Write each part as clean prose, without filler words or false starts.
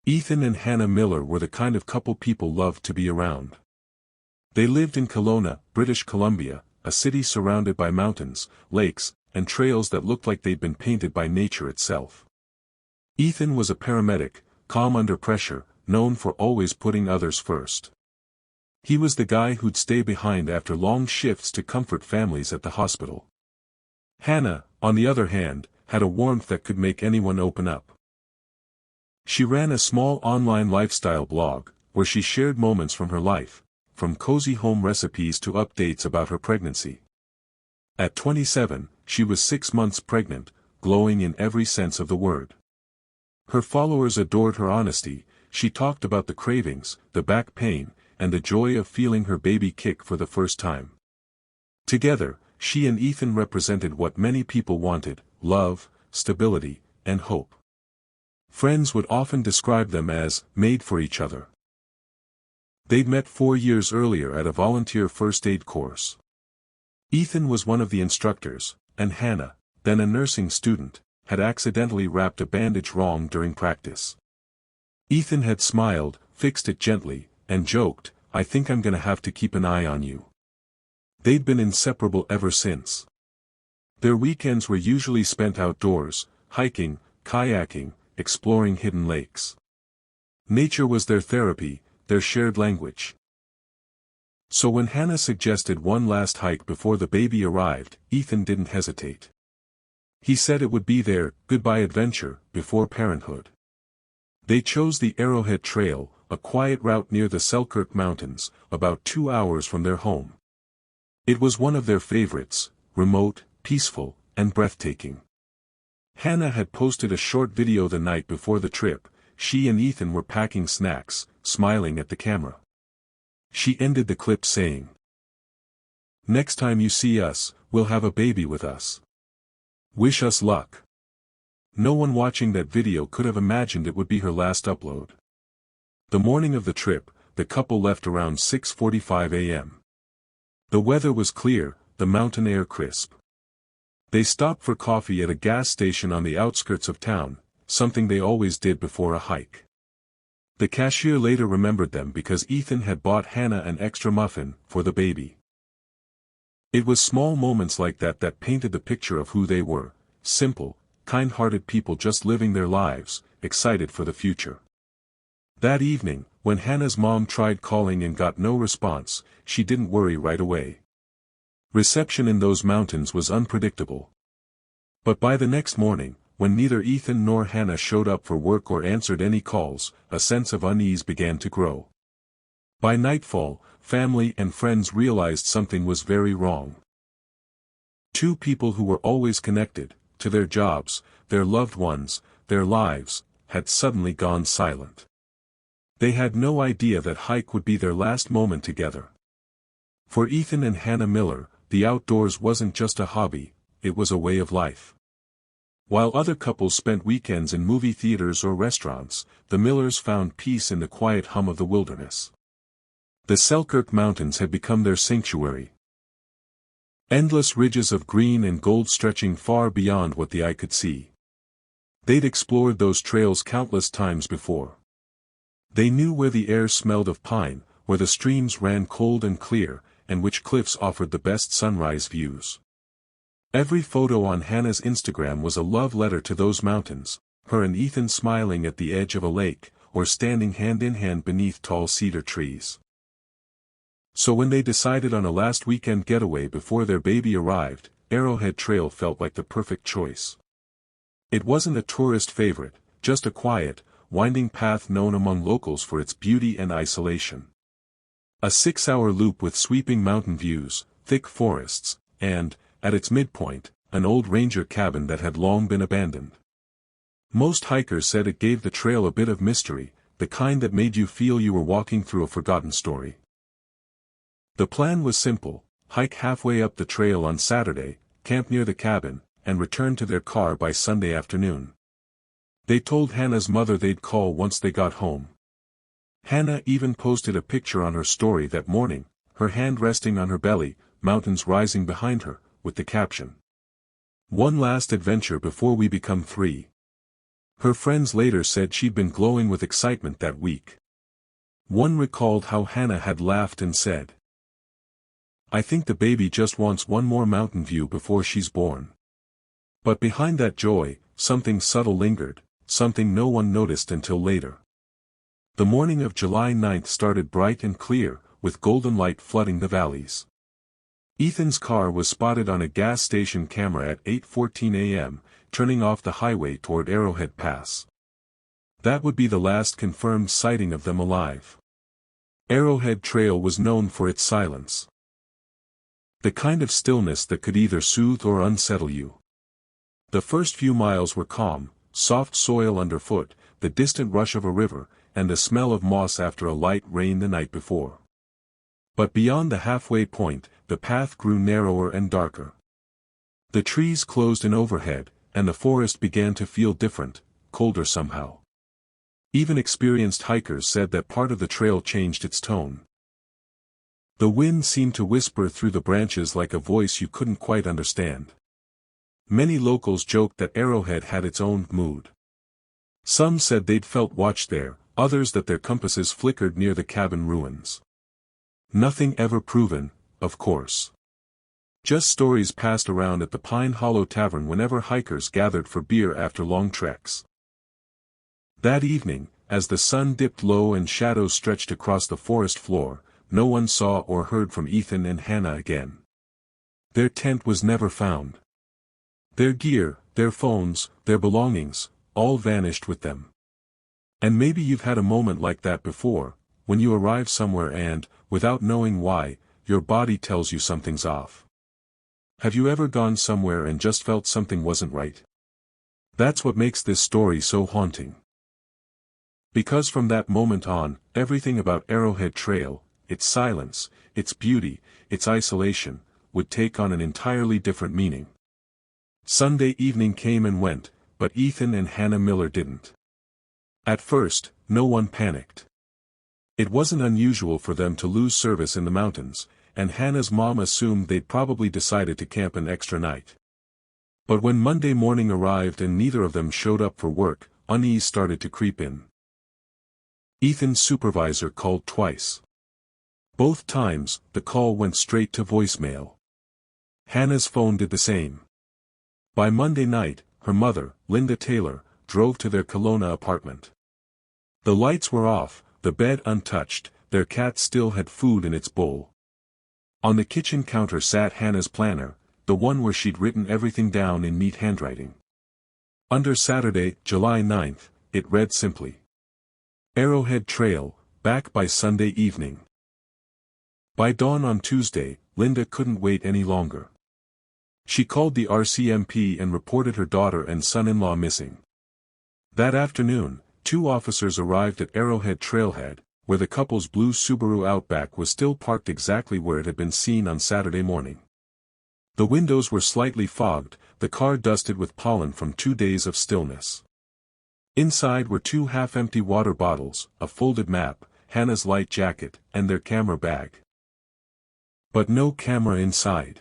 Ethan and Hannah Miller were the kind of couple people loved to be around. They lived in Kelowna, British Columbia, a city surrounded by mountains, lakes, and trails that looked like they'd been painted by nature itself. Ethan was a paramedic, calm under pressure, known for always putting others first. He was the guy who'd stay behind after long shifts to comfort families at the hospital. Hannah, on the other hand, had a warmth that could make anyone open up. She ran a small online lifestyle blog, where she shared moments from her life, from cozy home recipes to updates about her pregnancy. At 27, she was 6 months pregnant, glowing in every sense of the word. Her followers adored her honesty. She talked about the cravings, the back pain, and the joy of feeling her baby kick for the first time. Together, she and Ethan represented what many people wanted: love, stability, and hope. Friends would often describe them as made for each other. They'd met 4 years earlier at a volunteer first aid course. Ethan was one of the instructors, and Hannah, then a nursing student, had accidentally wrapped a bandage wrong during practice. Ethan had smiled, fixed it gently, and joked, "I think I'm gonna have to keep an eye on you." They'd been inseparable ever since. Their weekends were usually spent outdoors, hiking, kayaking, exploring hidden lakes. Nature was their therapy, their shared language. So when Hannah suggested one last hike before the baby arrived, Ethan didn't hesitate. He said it would be their goodbye adventure before parenthood. They chose the Arrowhead Trail, a quiet route near the Selkirk Mountains, about 2 hours from their home. It was one of their favorites, remote, peaceful, and breathtaking. Hannah had posted a short video the night before the trip. She and Ethan were packing snacks, smiling at the camera. She ended the clip saying, "Next time you see us, we'll have a baby with us. Wish us luck." No one watching that video could have imagined it would be her last upload. The morning of the trip, the couple left around 6:45 a.m. The weather was clear, the mountain air crisp. They stopped for coffee at a gas station on the outskirts of town, something they always did before a hike. The cashier later remembered them because Ethan had bought Hannah an extra muffin for the baby. It was small moments like that that painted the picture of who they were: simple, kind-hearted people just living their lives, excited for the future. That evening, when Hannah's mom tried calling and got no response, she didn't worry right away. Reception in those mountains was unpredictable. But by the next morning, when neither Ethan nor Hannah showed up for work or answered any calls, a sense of unease began to grow. By nightfall, family and friends realized something was very wrong. Two people who were always connected, to their jobs, their loved ones, their lives, had suddenly gone silent. They had no idea that hike would be their last moment together. For Ethan and Hannah Miller, the outdoors wasn't just a hobby, it was a way of life. While other couples spent weekends in movie theaters or restaurants, the Millers found peace in the quiet hum of the wilderness. The Selkirk Mountains had become their sanctuary. Endless ridges of green and gold stretching far beyond what the eye could see. They'd explored those trails countless times before. They knew where the air smelled of pine, where the streams ran cold and clear, and which cliffs offered the best sunrise views. Every photo on Hannah's Instagram was a love letter to those mountains, her and Ethan smiling at the edge of a lake, or standing hand in hand beneath tall cedar trees. So when they decided on a last weekend getaway before their baby arrived, Arrowhead Trail felt like the perfect choice. It wasn't a tourist favorite, just a quiet, winding path known among locals for its beauty and isolation. A 6-hour loop with sweeping mountain views, thick forests, and, at its midpoint, an old ranger cabin that had long been abandoned. Most hikers said it gave the trail a bit of mystery, the kind that made you feel you were walking through a forgotten story. The plan was simple: hike halfway up the trail on Saturday, camp near the cabin, and return to their car by Sunday afternoon. They told Hannah's mother they'd call once they got home. Hannah even posted a picture on her story that morning, her hand resting on her belly, mountains rising behind her, with the caption, "One last adventure before we become 3." Her friends later said she'd been glowing with excitement that week. One recalled how Hannah had laughed and said, "I think the baby just wants one more mountain view before she's born." But behind that joy, something subtle lingered, something no one noticed until later. The morning of July 9th started bright and clear, with golden light flooding the valleys. Ethan's car was spotted on a gas station camera at 8:14 a.m., turning off the highway toward Arrowhead Pass. That would be the last confirmed sighting of them alive. Arrowhead Trail was known for its silence. The kind of stillness that could either soothe or unsettle you. The first few miles were calm, soft soil underfoot, the distant rush of a river, and the smell of moss after a light rain the night before. But beyond the halfway point, the path grew narrower and darker. The trees closed in overhead, and the forest began to feel different, colder somehow. Even experienced hikers said that part of the trail changed its tone. The wind seemed to whisper through the branches like a voice you couldn't quite understand. Many locals joked that Arrowhead had its own mood. Some said they'd felt watched there, others that their compasses flickered near the cabin ruins. Nothing ever proven, of course. Just stories passed around at the Pine Hollow Tavern whenever hikers gathered for beer after long treks. That evening, as the sun dipped low and shadows stretched across the forest floor, no one saw or heard from Ethan and Hannah again. Their tent was never found. Their gear, their phones, their belongings, all vanished with them. And maybe you've had a moment like that before, when you arrive somewhere and, without knowing why, your body tells you something's off. Have you ever gone somewhere and just felt something wasn't right? That's what makes this story so haunting. Because from that moment on, everything about Arrowhead Trail, its silence, its beauty, its isolation, would take on an entirely different meaning. Sunday evening came and went, but Ethan and Hannah Miller didn't. At first, no one panicked. It wasn't unusual for them to lose service in the mountains, and Hannah's mom assumed they'd probably decided to camp an extra night. But when Monday morning arrived and neither of them showed up for work, unease started to creep in. Ethan's supervisor called twice. Both times, the call went straight to voicemail. Hannah's phone did the same. By Monday night, her mother, Linda Taylor, drove to their Kelowna apartment. The lights were off, the bed untouched, their cat still had food in its bowl. On the kitchen counter sat Hannah's planner, the one where she'd written everything down in neat handwriting. Under Saturday, July 9th, it read simply: Arrowhead Trail, back by Sunday evening. By dawn on Tuesday, Linda couldn't wait any longer. She called the RCMP and reported her daughter and son-in-law missing. That afternoon, 2 officers arrived at Arrowhead Trailhead, where the couple's blue Subaru Outback was still parked exactly where it had been seen on Saturday morning. The windows were slightly fogged, the car dusted with pollen from 2 days of stillness. Inside were 2 half-empty water bottles, a folded map, Hannah's light jacket, and their camera bag. But no camera inside.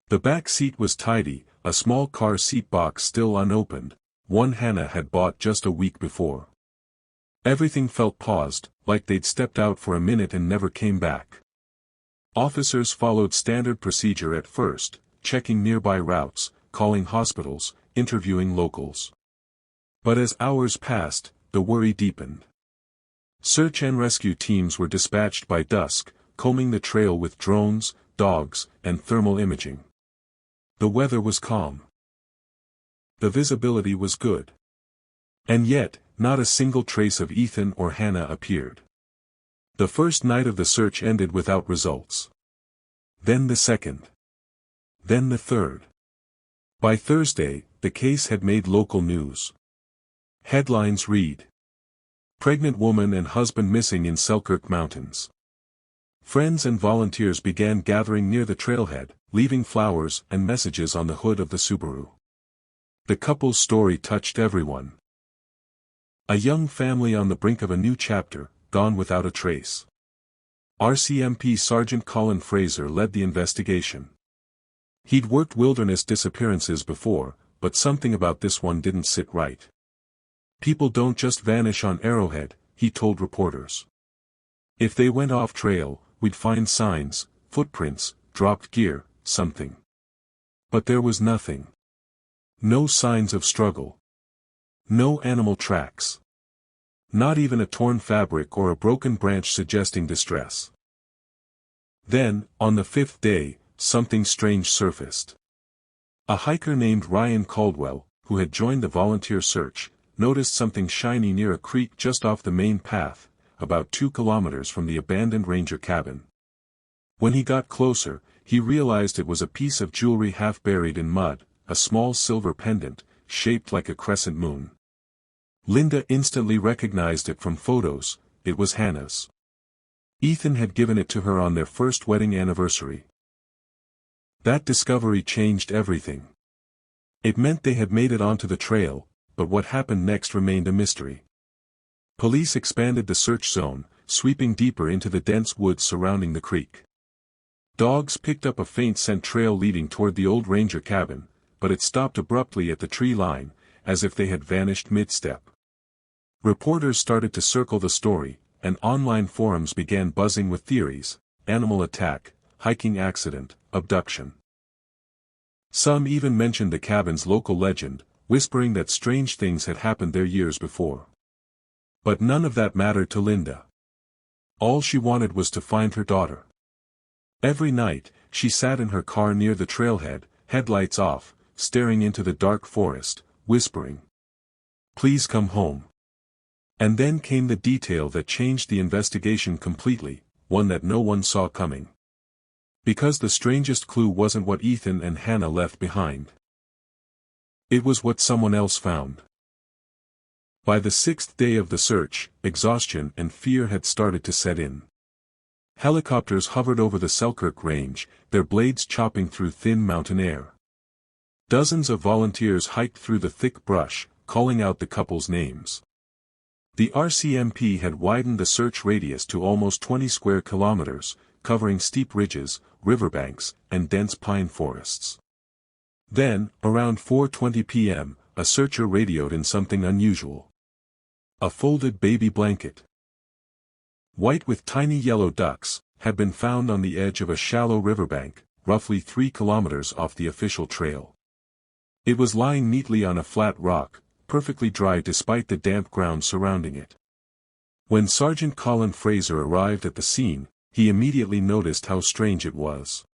The back seat was tidy, a small car seat box still unopened, one Hannah had bought just a week before. Everything felt paused, like they'd stepped out for a minute and never came back. Officers followed standard procedure at first, checking nearby routes, calling hospitals, interviewing locals. But as hours passed, the worry deepened. Search and rescue teams were dispatched by dusk, combing the trail with drones, dogs, and thermal imaging. The weather was calm. The visibility was good. And yet, not a single trace of Ethan or Hannah appeared. The first night of the search ended without results. Then the second. Then the third. By Thursday, the case had made local news. Headlines read: Pregnant woman and husband missing in Selkirk Mountains. Friends and volunteers began gathering near the trailhead, leaving flowers and messages on the hood of the Subaru. The couple's story touched everyone. A young family on the brink of a new chapter, gone without a trace. RCMP Sergeant Colin Fraser led the investigation. He'd worked wilderness disappearances before, but something about this one didn't sit right. People don't just vanish on Arrowhead, he told reporters. If they went off trail, we'd find signs, footprints, dropped gear, something. But there was nothing. No signs of struggle. No animal tracks. Not even a torn fabric or a broken branch suggesting distress. Then, on the fifth day, something strange surfaced. A hiker named Ryan Caldwell, who had joined the volunteer search, noticed something shiny near a creek just off the main path, about 2 kilometers from the abandoned ranger cabin. When he got closer, he realized it was a piece of jewelry half buried in mud, a small silver pendant, shaped like a crescent moon. Linda instantly recognized it from photos. It was Hannah's. Ethan had given it to her on their first wedding anniversary. That discovery changed everything. It meant they had made it onto the trail, but what happened next remained a mystery. Police expanded the search zone, sweeping deeper into the dense woods surrounding the creek. Dogs picked up a faint scent trail leading toward the old ranger cabin, but it stopped abruptly at the tree line, as if they had vanished mid-step. Reporters started to circle the story, and online forums began buzzing with theories: animal attack, hiking accident, abduction. Some even mentioned the cabin's local legend, whispering that strange things had happened there years before. But none of that mattered to Linda. All she wanted was to find her daughter. Every night, she sat in her car near the trailhead, headlights off, staring into the dark forest, whispering, "Please come home." And then came the detail that changed the investigation completely, one that no one saw coming. Because the strangest clue wasn't what Ethan and Hannah left behind. It was what someone else found. By the 6th day of the search, exhaustion and fear had started to set in. Helicopters hovered over the Selkirk Range, their blades chopping through thin mountain air. Dozens of volunteers hiked through the thick brush, calling out the couple's names. The RCMP had widened the search radius to almost 20 square kilometers, covering steep ridges, riverbanks, and dense pine forests. Then, around 4:20 p.m., a searcher radioed in something unusual. A folded baby blanket, white with tiny yellow ducks, had been found on the edge of a shallow riverbank, roughly 3 kilometers off the official trail. It was lying neatly on a flat rock, perfectly dry despite the damp ground surrounding it. When Sergeant Colin Fraser arrived at the scene, he immediately noticed how strange it was.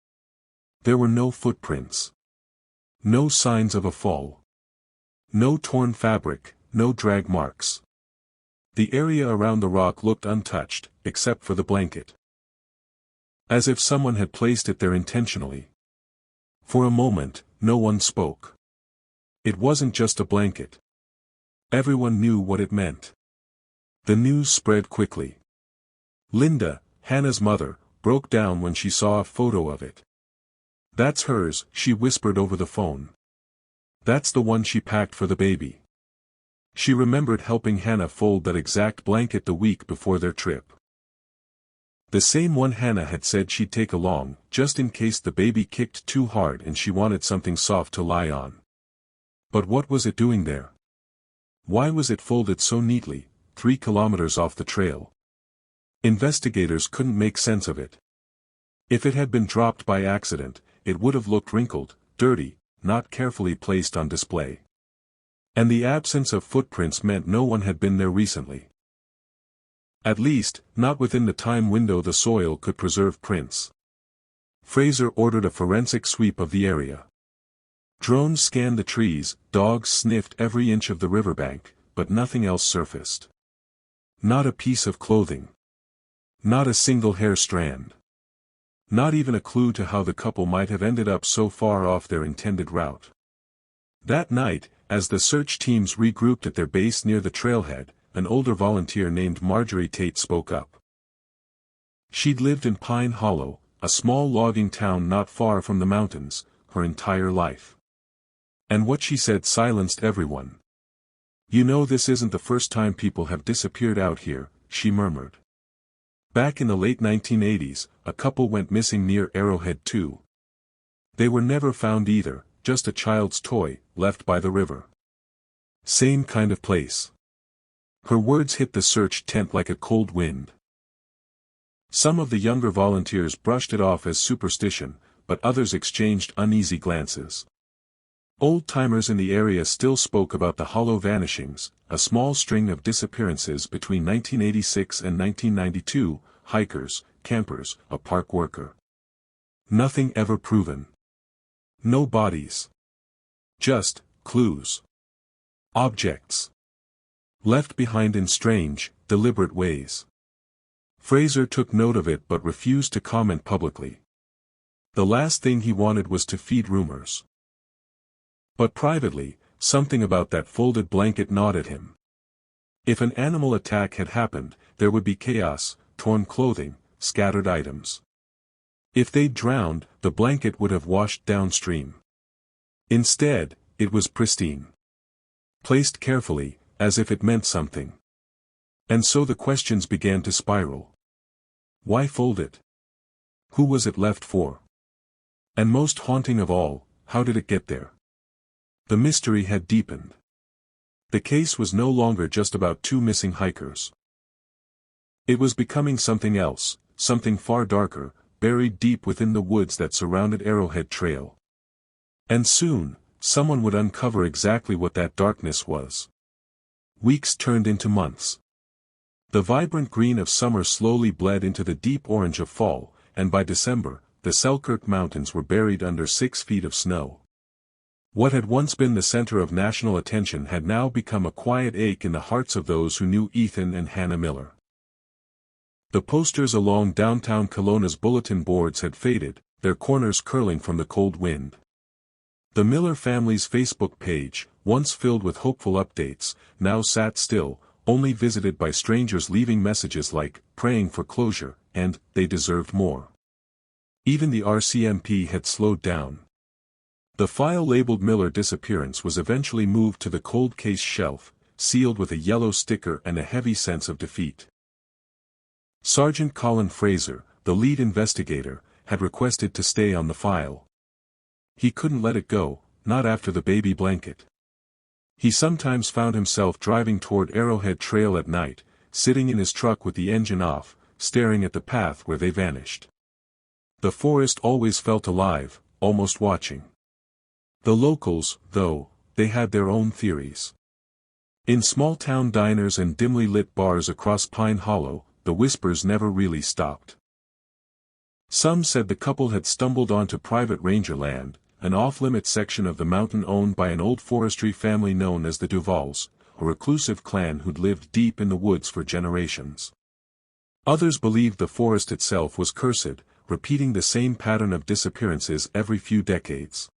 There were no footprints. No signs of a fall. No torn fabric, no drag marks. The area around the rock looked untouched, except for the blanket. As if someone had placed it there intentionally. For a moment, no one spoke. It wasn't just a blanket. Everyone knew what it meant. The news spread quickly. Linda, Hannah's mother, broke down when she saw a photo of it. "That's hers," she whispered over the phone. "That's the one she packed for the baby." She remembered helping Hannah fold that exact blanket the week before their trip. The same one Hannah had said she'd take along, just in case the baby kicked too hard and she wanted something soft to lie on. But what was it doing there? Why was it folded so neatly, 3 kilometers off the trail? Investigators couldn't make sense of it. If it had been dropped by accident, it would have looked wrinkled, dirty, not carefully placed on display. And the absence of footprints meant no one had been there recently. At least, not within the time window the soil could preserve prints. Fraser ordered a forensic sweep of the area. Drones scanned the trees, dogs sniffed every inch of the riverbank, but nothing else surfaced. Not a piece of clothing. Not a single hair strand. Not even a clue to how the couple might have ended up so far off their intended route. That night, as the search teams regrouped at their base near the trailhead, an older volunteer named Marjorie Tate spoke up. She'd lived in Pine Hollow, a small logging town not far from the mountains, her entire life. And what she said silenced everyone. "You know, this isn't the first time people have disappeared out here," she murmured. "Back in the late 1980s, a couple went missing near Arrowhead too. They were never found either, just a child's toy, left by the river. Same kind of place." Her words hit the search tent like a cold wind. Some of the younger volunteers brushed it off as superstition, but others exchanged uneasy glances. Old-timers in the area still spoke about the hollow vanishings, a small string of disappearances between 1986 and 1992, hikers, campers, a park worker. Nothing ever proven. No bodies. Just clues. Objects. Left behind in strange, deliberate ways. Fraser took note of it but refused to comment publicly. The last thing he wanted was to feed rumors. But privately, something about that folded blanket gnawed at him. If an animal attack had happened, there would be chaos, torn clothing, scattered items. If they'd drowned, the blanket would have washed downstream. Instead, it was pristine. Placed carefully, as if it meant something. And so the questions began to spiral. Why fold it? Who was it left for? And most haunting of all, how did it get there? The mystery had deepened. The case was no longer just about two missing hikers. It was becoming something else, something far darker, buried deep within the woods that surrounded Arrowhead Trail. And soon, someone would uncover exactly what that darkness was. Weeks turned into months. The vibrant green of summer slowly bled into the deep orange of fall, and by December, the Selkirk Mountains were buried under 6 feet of snow. What had once been the center of national attention had now become a quiet ache in the hearts of those who knew Ethan and Hannah Miller. The posters along downtown Kelowna's bulletin boards had faded, their corners curling from the cold wind. The Miller family's Facebook page, once filled with hopeful updates, now sat still, only visited by strangers leaving messages like, praying for closure, and, they deserved more. Even the RCMP had slowed down. The file labeled Miller disappearance was eventually moved to the cold case shelf, sealed with a yellow sticker and a heavy sense of defeat. Sergeant Colin Fraser, the lead investigator, had requested to stay on the file. He couldn't let it go, not after the baby blanket. He sometimes found himself driving toward Arrowhead Trail at night, sitting in his truck with the engine off, staring at the path where they vanished. The forest always felt alive, almost watching. The locals, though, they had their own theories. In small-town diners and dimly lit bars across Pine Hollow, the whispers never really stopped. Some said the couple had stumbled onto private ranger land, an off-limits section of the mountain owned by an old forestry family known as the Duvals, a reclusive clan who'd lived deep in the woods for generations. Others believed the forest itself was cursed, repeating the same pattern of disappearances every few decades.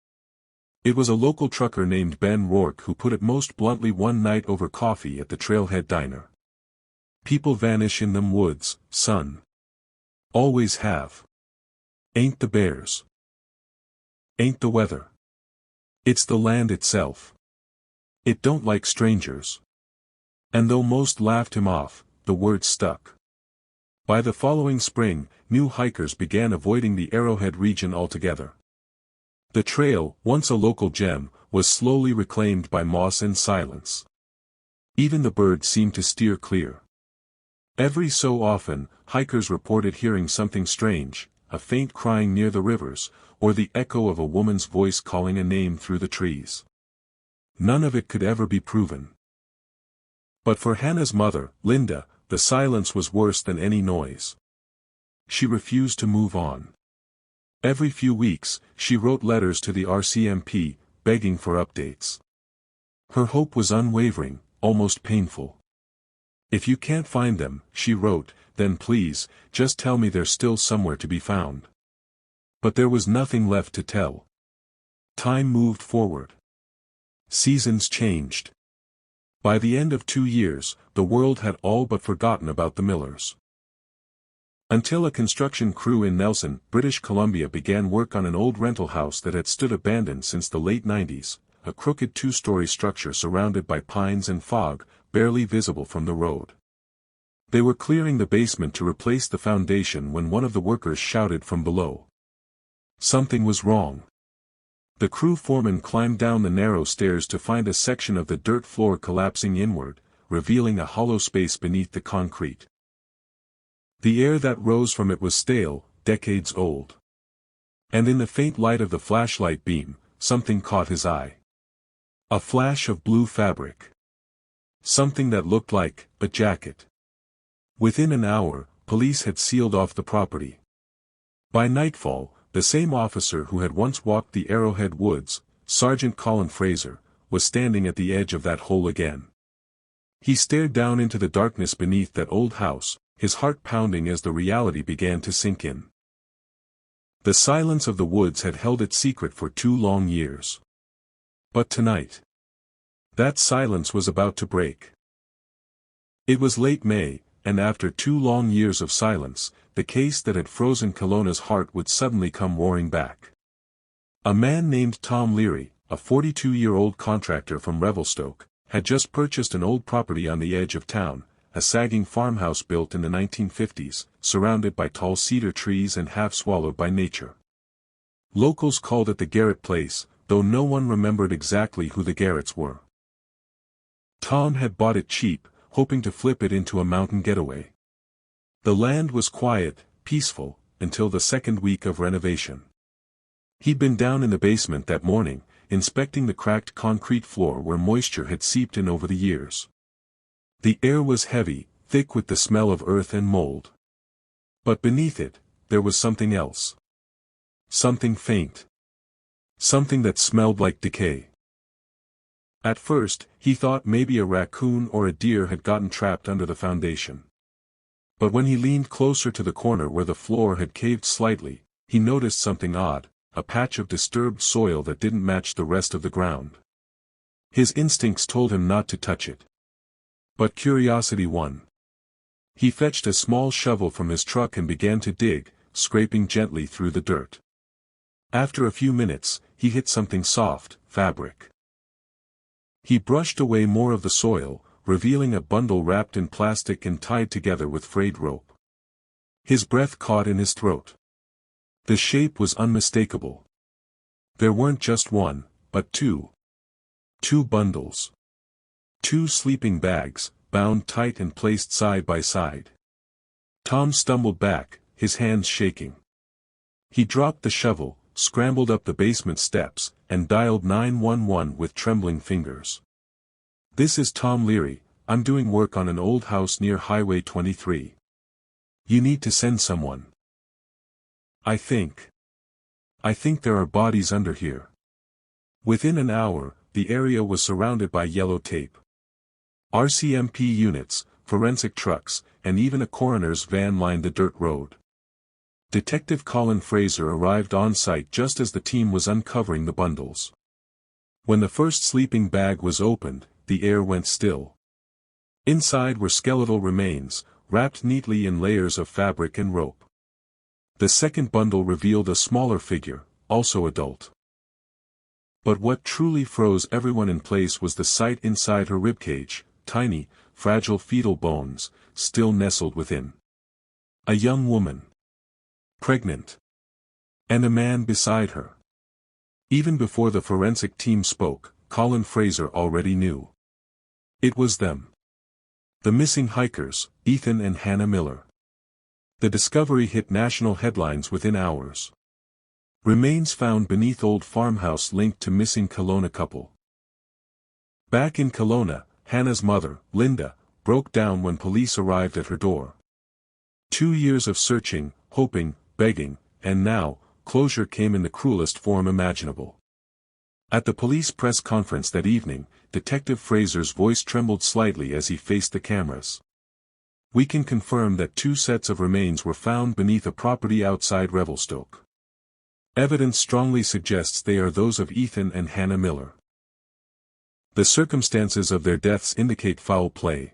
It was a local trucker named Ben Rourke who put it most bluntly one night over coffee at the Trailhead Diner. People vanish in them woods, son. Always have. Ain't the bears. Ain't the weather. It's the land itself. It don't like strangers. And though most laughed him off, the words stuck. By the following spring, new hikers began avoiding the Arrowhead region altogether. The trail, once a local gem, was slowly reclaimed by moss and silence. Even the birds seemed to steer clear. Every so often, hikers reported hearing something strange, a faint crying near the rivers, or the echo of a woman's voice calling a name through the trees. None of it could ever be proven. But for Hannah's mother, Linda, the silence was worse than any noise. She refused to move on. Every few weeks, she wrote letters to the RCMP, begging for updates. Her hope was unwavering, almost painful. If you can't find them, she wrote, then please, just tell me they're still somewhere to be found. But there was nothing left to tell. Time moved forward. Seasons changed. By the end of 2 years, the world had all but forgotten about the Millers. Until a construction crew in Nelson, British Columbia began work on an old rental house that had stood abandoned since the late 90s, a crooked 2-story structure surrounded by pines and fog, barely visible from the road. They were clearing the basement to replace the foundation when one of the workers shouted from below. Something was wrong. The crew foreman climbed down the narrow stairs to find a section of the dirt floor collapsing inward, revealing a hollow space beneath the concrete. The air that rose from it was stale, decades old. And in the faint light of the flashlight beam, something caught his eye. A flash of blue fabric. Something that looked like a jacket. Within an hour, police had sealed off the property. By nightfall, the same officer who had once walked the Arrowhead Woods, Sergeant Colin Fraser, was standing at the edge of that hole again. He stared down into the darkness beneath that old house, his heart pounding as the reality began to sink in. The silence of the woods had held its secret for 2 long years. But tonight, that silence was about to break. It was late May, and after 2 long years of silence, the case that had frozen Kelowna's heart would suddenly come roaring back. A man named Tom Leary, a 42-year-old contractor from Revelstoke, had just purchased an old property on the edge of town, a sagging farmhouse built in the 1950s, surrounded by tall cedar trees and half swallowed by nature. Locals called it the Garrett Place, though no one remembered exactly who the Garretts were. Tom had bought it cheap, hoping to flip it into a mountain getaway. The land was quiet, peaceful, until the second week of renovation. He'd been down in the basement that morning, inspecting the cracked concrete floor where moisture had seeped in over the years. The air was heavy, thick with the smell of earth and mold. But beneath it, there was something else. Something faint. Something that smelled like decay. At first, he thought maybe a raccoon or a deer had gotten trapped under the foundation. But when he leaned closer to the corner where the floor had caved slightly, he noticed something odd, a patch of disturbed soil that didn't match the rest of the ground. His instincts told him not to touch it. But curiosity won. He fetched a small shovel from his truck and began to dig, scraping gently through the dirt. After a few minutes, he hit something soft, fabric. He brushed away more of the soil, revealing a bundle wrapped in plastic and tied together with frayed rope. His breath caught in his throat. The shape was unmistakable. There weren't just one, but two. 2 bundles. 2 sleeping bags, bound tight and placed side by side. Tom stumbled back, his hands shaking. He dropped the shovel, scrambled up the basement steps, and dialed 911 with trembling fingers. "This is Tom Leary, I'm doing work on an old house near Highway 23. You need to send someone. I think there are bodies under here." Within an hour, the area was surrounded by yellow tape. RCMP units, forensic trucks, and even a coroner's van lined the dirt road. Detective Colin Fraser arrived on site just as the team was uncovering the bundles. When the first sleeping bag was opened, the air went still. Inside were skeletal remains, wrapped neatly in layers of fabric and rope. The second bundle revealed a smaller figure, also adult. But what truly froze everyone in place was the sight inside her ribcage, tiny, fragile fetal bones, still nestled within. A young woman. Pregnant. And a man beside her. Even before the forensic team spoke, Colin Fraser already knew. It was them. The missing hikers, Ethan and Hannah Miller. The discovery hit national headlines within hours. Remains found beneath old farmhouse linked to missing Kelowna couple. Back in Kelowna, Hannah's mother, Linda, broke down when police arrived at her door. 2 years of searching, hoping, begging, and now, closure came in the cruelest form imaginable. At the police press conference that evening, Detective Fraser's voice trembled slightly as he faced the cameras. "We can confirm that 2 sets of remains were found beneath a property outside Revelstoke. Evidence strongly suggests they are those of Ethan and Hannah Miller. The circumstances of their deaths indicate foul play."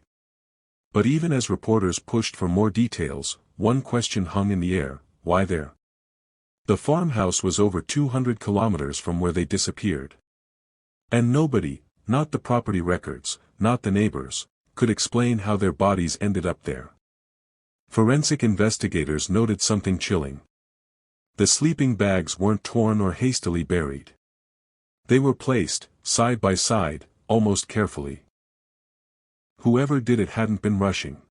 But even as reporters pushed for more details, one question hung in the air: why there? The farmhouse was over 200 kilometers from where they disappeared. And nobody, not the property records, not the neighbors, could explain how their bodies ended up there. Forensic investigators noted something chilling. The sleeping bags weren't torn or hastily buried. They were placed, side by side, almost carefully. whoever did it hadn't been rushing.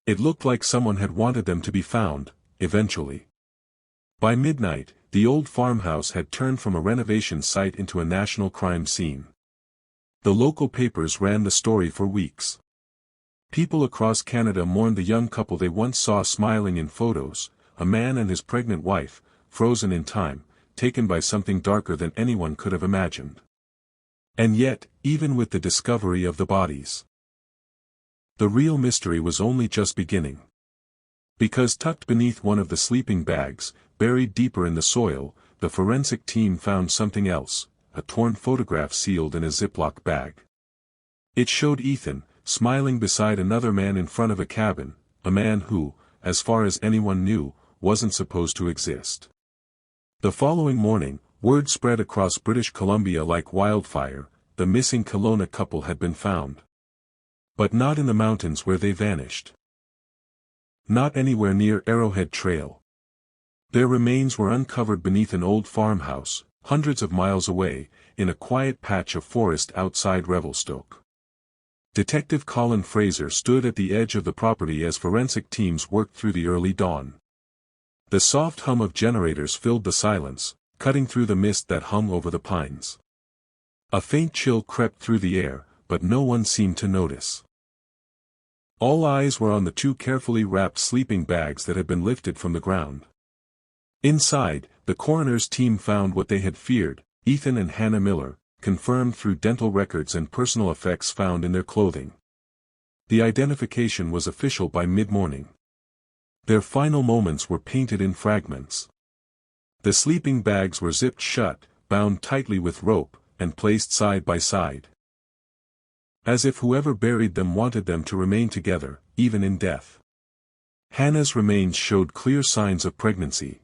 It looked like someone had wanted them to be found, eventually. By midnight, the old farmhouse had turned from a renovation site into a national crime scene. The local papers ran the story for weeks. People across Canada mourned the young couple they once saw smiling in photos, a man and his pregnant wife, frozen in time, taken by something darker than anyone could have imagined. And yet, even with the discovery of the bodies, the real mystery was only just beginning. Because tucked beneath one of the sleeping bags, buried deeper in the soil, the forensic team found something else, a torn photograph sealed in a Ziploc bag. It showed Ethan, smiling beside another man in front of a cabin, a man who, as far as anyone knew, wasn't supposed to exist. The following morning, word spread across British Columbia like wildfire: the missing Kelowna couple had been found. But not in the mountains where they vanished. Not anywhere near Arrowhead Trail. Their remains were uncovered beneath an old farmhouse, hundreds of miles away, in a quiet patch of forest outside Revelstoke. Detective Colin Fraser stood at the edge of the property as forensic teams worked through the early dawn. The soft hum of generators filled the silence, cutting through the mist that hung over the pines. A faint chill crept through the air, but no one seemed to notice. All eyes were on the two carefully wrapped sleeping bags that had been lifted from the ground. Inside, the coroner's team found what they had feared: Ethan and Hannah Miller, confirmed through dental records and personal effects found in their clothing. The identification was official by mid-morning. Their final moments were painted in fragments. The sleeping bags were zipped shut, bound tightly with rope, and placed side by side. As if whoever buried them wanted them to remain together, even in death. Hannah's remains showed clear signs of pregnancy.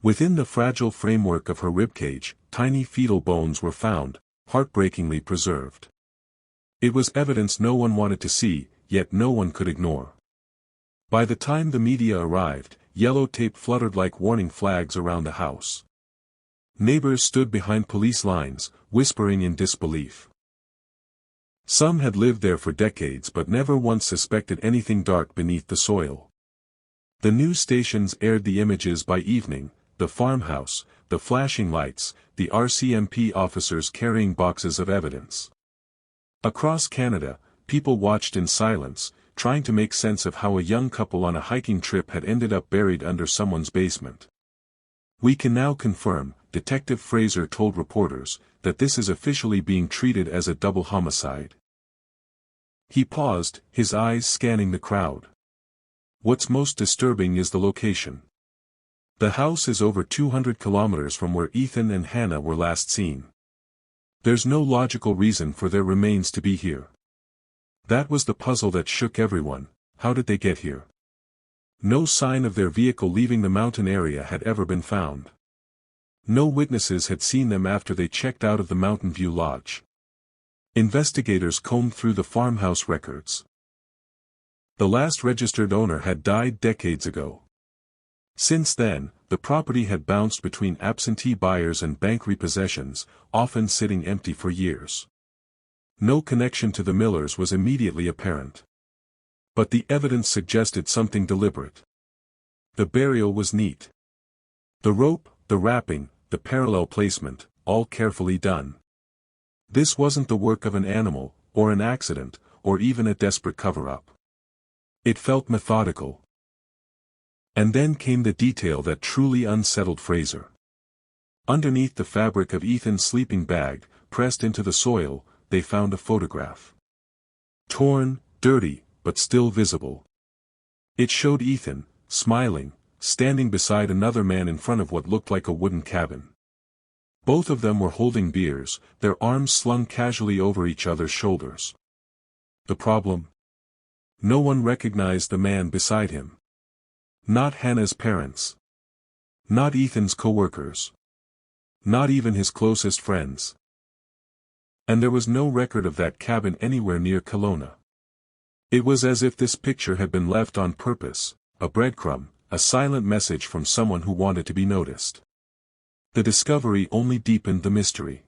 Within the fragile framework of her ribcage, tiny fetal bones were found, heartbreakingly preserved. It was evidence no one wanted to see, yet no one could ignore. By the time the media arrived, yellow tape fluttered like warning flags around the house. Neighbors stood behind police lines, whispering in disbelief. Some had lived there for decades but never once suspected anything dark beneath the soil. The news stations aired the images by evening: the farmhouse, the flashing lights, the RCMP officers carrying boxes of evidence. Across Canada, people watched in silence, trying to make sense of how a young couple on a hiking trip had ended up buried under someone's basement. "We can now confirm," Detective Fraser told reporters, "that this is officially being treated as a double homicide." He paused, his eyes scanning the crowd. "What's most disturbing is the location. The house is over 200 kilometers from where Ethan and Hannah were last seen. There's no logical reason for their remains to be here. That was the puzzle that shook everyone: how did they get here? No sign of their vehicle leaving the mountain area had ever been found. No witnesses had seen them after they checked out of the Mountain View Lodge. Investigators combed through the farmhouse records. The last registered owner had died decades ago. Since then, the property had bounced between absentee buyers and bank repossessions, often sitting empty for years. No connection to the Millers was immediately apparent. But the evidence suggested something deliberate. The burial was neat. The rope, the wrapping, the parallel placement, all carefully done. This wasn't the work of an animal, or an accident, or even a desperate cover-up. It felt methodical. And then came the detail that truly unsettled Fraser. Underneath the fabric of Ethan's sleeping bag, pressed into the soil, they found a photograph. Torn, dirty, but still visible. It showed Ethan, smiling, standing beside another man in front of what looked like a wooden cabin. Both of them were holding beers, their arms slung casually over each other's shoulders. The problem? No one recognized the man beside him. Not Hannah's parents. Not Ethan's co-workers. Not even his closest friends. And there was no record of that cabin anywhere near Kelowna. It was as if this picture had been left on purpose, a breadcrumb, a silent message from someone who wanted to be noticed. The discovery only deepened the mystery.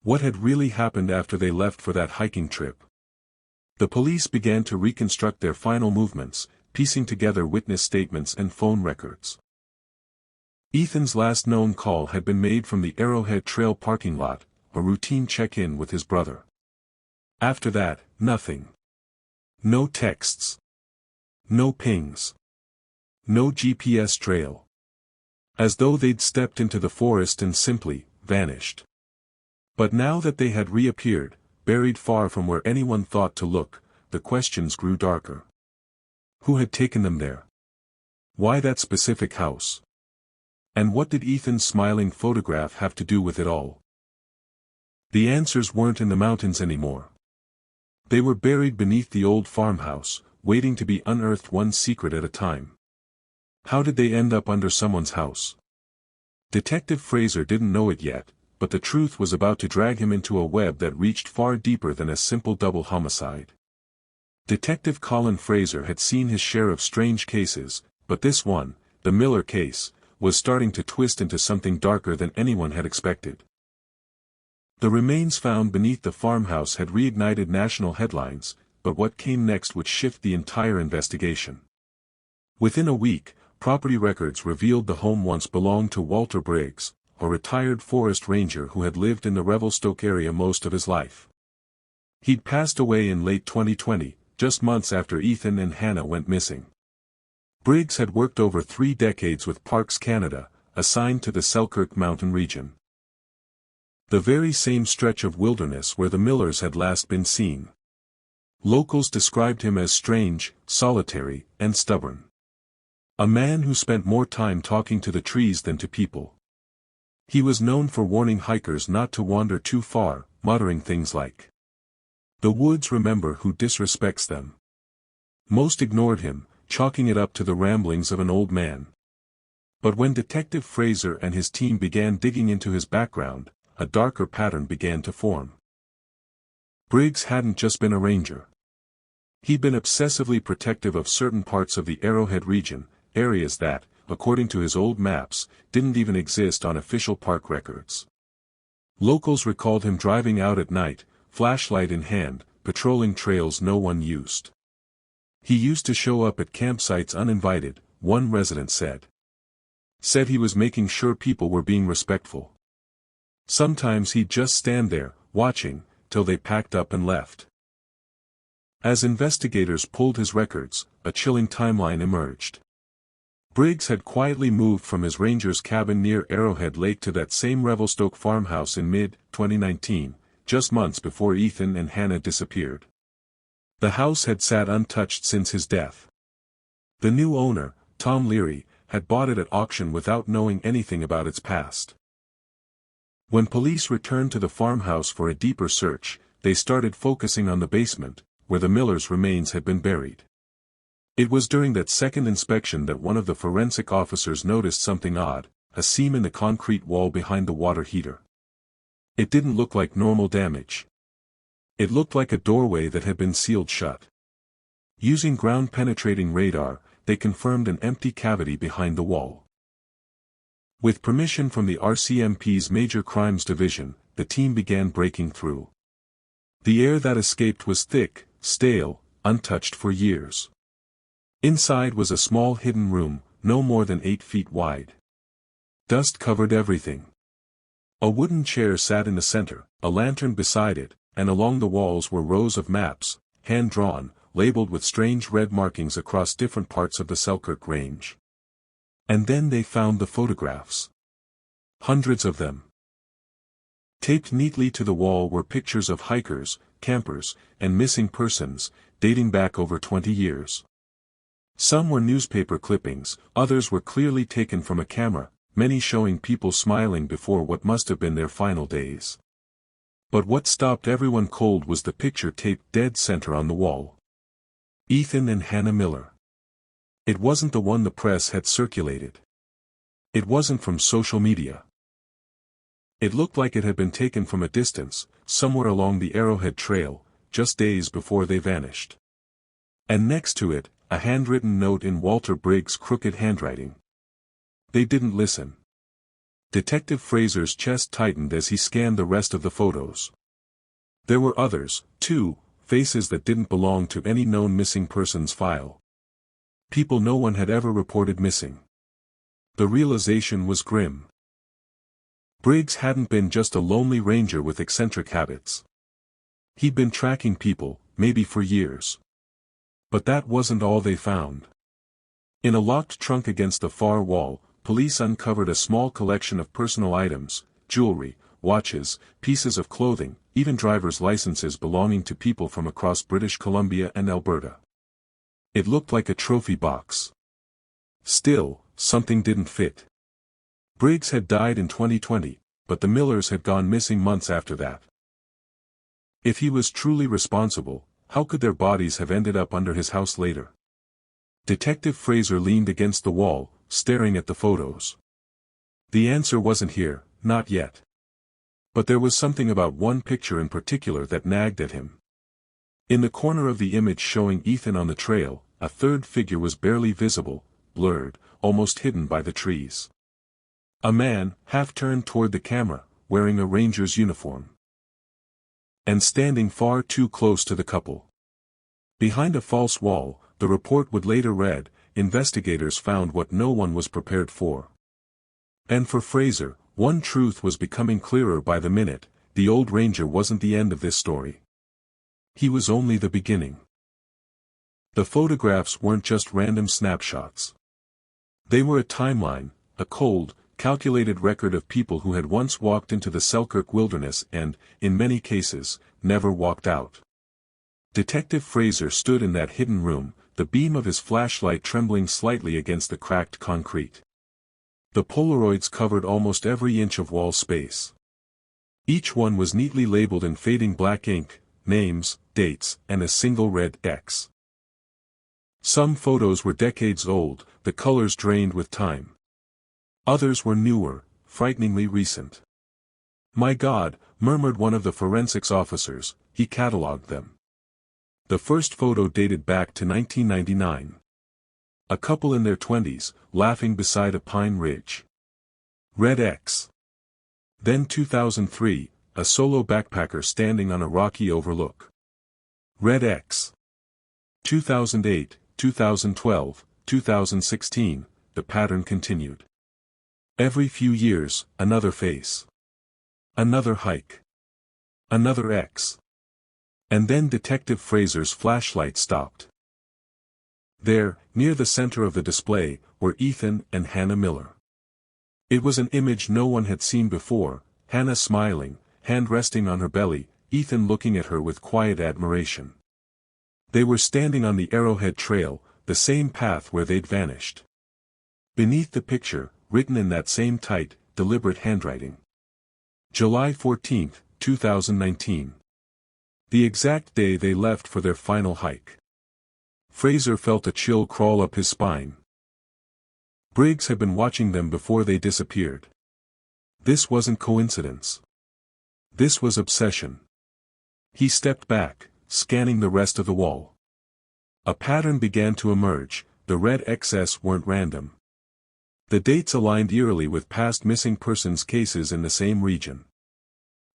What had really happened after they left for that hiking trip? The police began to reconstruct their final movements, piecing together witness statements and phone records. Ethan's last known call had been made from the Arrowhead Trail parking lot, a routine check-in with his brother. After that, nothing. No texts. No pings. No GPS trail. As though they'd stepped into the forest and simply vanished. But now that they had reappeared, buried far from where anyone thought to look, the questions grew darker. Who had taken them there? Why that specific house? And what did Ethan's smiling photograph have to do with it all? The answers weren't in the mountains anymore. They were buried beneath the old farmhouse, waiting to be unearthed one secret at a time. How did they end up under someone's house? Detective Fraser didn't know it yet, but the truth was about to drag him into a web that reached far deeper than a simple double homicide. Detective Colin Fraser had seen his share of strange cases, but this one, the Miller case, was starting to twist into something darker than anyone had expected. The remains found beneath the farmhouse had reignited national headlines, but what came next would shift the entire investigation. Within a week, property records revealed the home once belonged to Walter Briggs, a retired forest ranger who had lived in the Revelstoke area most of his life. He'd passed away in late 2020, just months after Ethan and Hannah went missing. Briggs had worked over 3 decades with Parks Canada, assigned to the Selkirk Mountain region. The very same stretch of wilderness where the Millers had last been seen. Locals described him as strange, solitary, and stubborn. A man who spent more time talking to the trees than to people. He was known for warning hikers not to wander too far, muttering things like, "The woods remember who disrespects them." Most ignored him, chalking it up to the ramblings of an old man. But when Detective Fraser and his team began digging into his background, a darker pattern began to form. Briggs hadn't just been a ranger. He'd been obsessively protective of certain parts of the Arrowhead region, areas that, according to his old maps, didn't even exist on official park records. Locals recalled him driving out at night, flashlight in hand, patrolling trails no one used. He used to show up at campsites uninvited, one resident said. Said he was making sure people were being respectful. Sometimes he'd just stand there, watching, till they packed up and left. As investigators pulled his records, a chilling timeline emerged. Briggs had quietly moved from his ranger's cabin near Arrowhead Lake to that same Revelstoke farmhouse in mid-2019, just months before Ethan and Hannah disappeared. The house had sat untouched since his death. The new owner, Tom Leary, had bought it at auction without knowing anything about its past. When police returned to the farmhouse for a deeper search, they started focusing on the basement, where the Millers' remains had been buried. It was during that second inspection that one of the forensic officers noticed something odd, a seam in the concrete wall behind the water heater. It didn't look like normal damage. It looked like a doorway that had been sealed shut. Using ground-penetrating radar, they confirmed an empty cavity behind the wall. With permission from the RCMP's Major Crimes Division, the team began breaking through. The air that escaped was thick, stale, untouched for years. Inside was a small hidden room, no more than 8 feet wide. Dust covered everything. A wooden chair sat in the center, a lantern beside it, and along the walls were rows of maps, hand-drawn, labeled with strange red markings across different parts of the Selkirk Range. And then they found the photographs. Hundreds of them. Taped neatly to the wall were pictures of hikers, campers, and missing persons, dating back over 20 years. Some were newspaper clippings, others were clearly taken from a camera, many showing people smiling before what must have been their final days. But what stopped everyone cold was the picture taped dead center on the wall. Ethan and Hannah Miller. It wasn't the one the press had circulated. It wasn't from social media. It looked like it had been taken from a distance, somewhere along the Arrowhead Trail, just days before they vanished. And next to it, a handwritten note in Walter Briggs' crooked handwriting. They didn't listen. Detective Fraser's chest tightened as he scanned the rest of the photos. There were others, too, faces that didn't belong to any known missing persons file. People no one had ever reported missing. The realization was grim. Briggs hadn't been just a lonely ranger with eccentric habits. He'd been tracking people, maybe for years. But that wasn't all they found. In a locked trunk against the far wall, police uncovered a small collection of personal items, jewelry, watches, pieces of clothing, even driver's licenses belonging to people from across British Columbia and Alberta. It looked like a trophy box. Still, something didn't fit. Briggs had died in 2020, but the Millers had gone missing months after that. If he was truly responsible, how could their bodies have ended up under his house later? Detective Fraser leaned against the wall, staring at the photos. The answer wasn't here, not yet. But there was something about one picture in particular that nagged at him. In the corner of the image showing Ethan on the trail, a third figure was barely visible, blurred, almost hidden by the trees. A man, half turned toward the camera, wearing a ranger's uniform. And standing far too close to the couple. Behind a false wall, the report would later read, investigators found what no one was prepared for. And for Fraser, one truth was becoming clearer by the minute: the old ranger wasn't the end of this story. He was only the beginning. The photographs weren't just random snapshots. They were a timeline, a cold, calculated record of people who had once walked into the Selkirk wilderness and, in many cases, never walked out. Detective Fraser stood in that hidden room, the beam of his flashlight trembling slightly against the cracked concrete. The Polaroids covered almost every inch of wall space. Each one was neatly labeled in fading black ink, names, dates, and a single red X. Some photos were decades old, the colors drained with time. Others were newer, frighteningly recent. "My God," murmured one of the forensics officers. He catalogued them. The first photo dated back to 1999. A couple in their 20s, laughing beside a pine ridge. Red X. Then 2003, a solo backpacker standing on a rocky overlook. Red X. 2008, 2012, 2016, the pattern continued. Every few years, another face. Another hike. Another X. And then Detective Fraser's flashlight stopped. There, near the center of the display, were Ethan and Hannah Miller. It was an image no one had seen before: Hannah smiling, hand resting on her belly, Ethan looking at her with quiet admiration. They were standing on the Arrowhead Trail, the same path where they'd vanished. Beneath the picture, written in that same tight, deliberate handwriting. July 14, 2019. The exact day they left for their final hike. Fraser felt a chill crawl up his spine. Briggs had been watching them before they disappeared. This wasn't coincidence. This was obsession. He stepped back, scanning the rest of the wall. A pattern began to emerge. The red XS weren't random. The dates aligned eerily with past missing persons cases in the same region.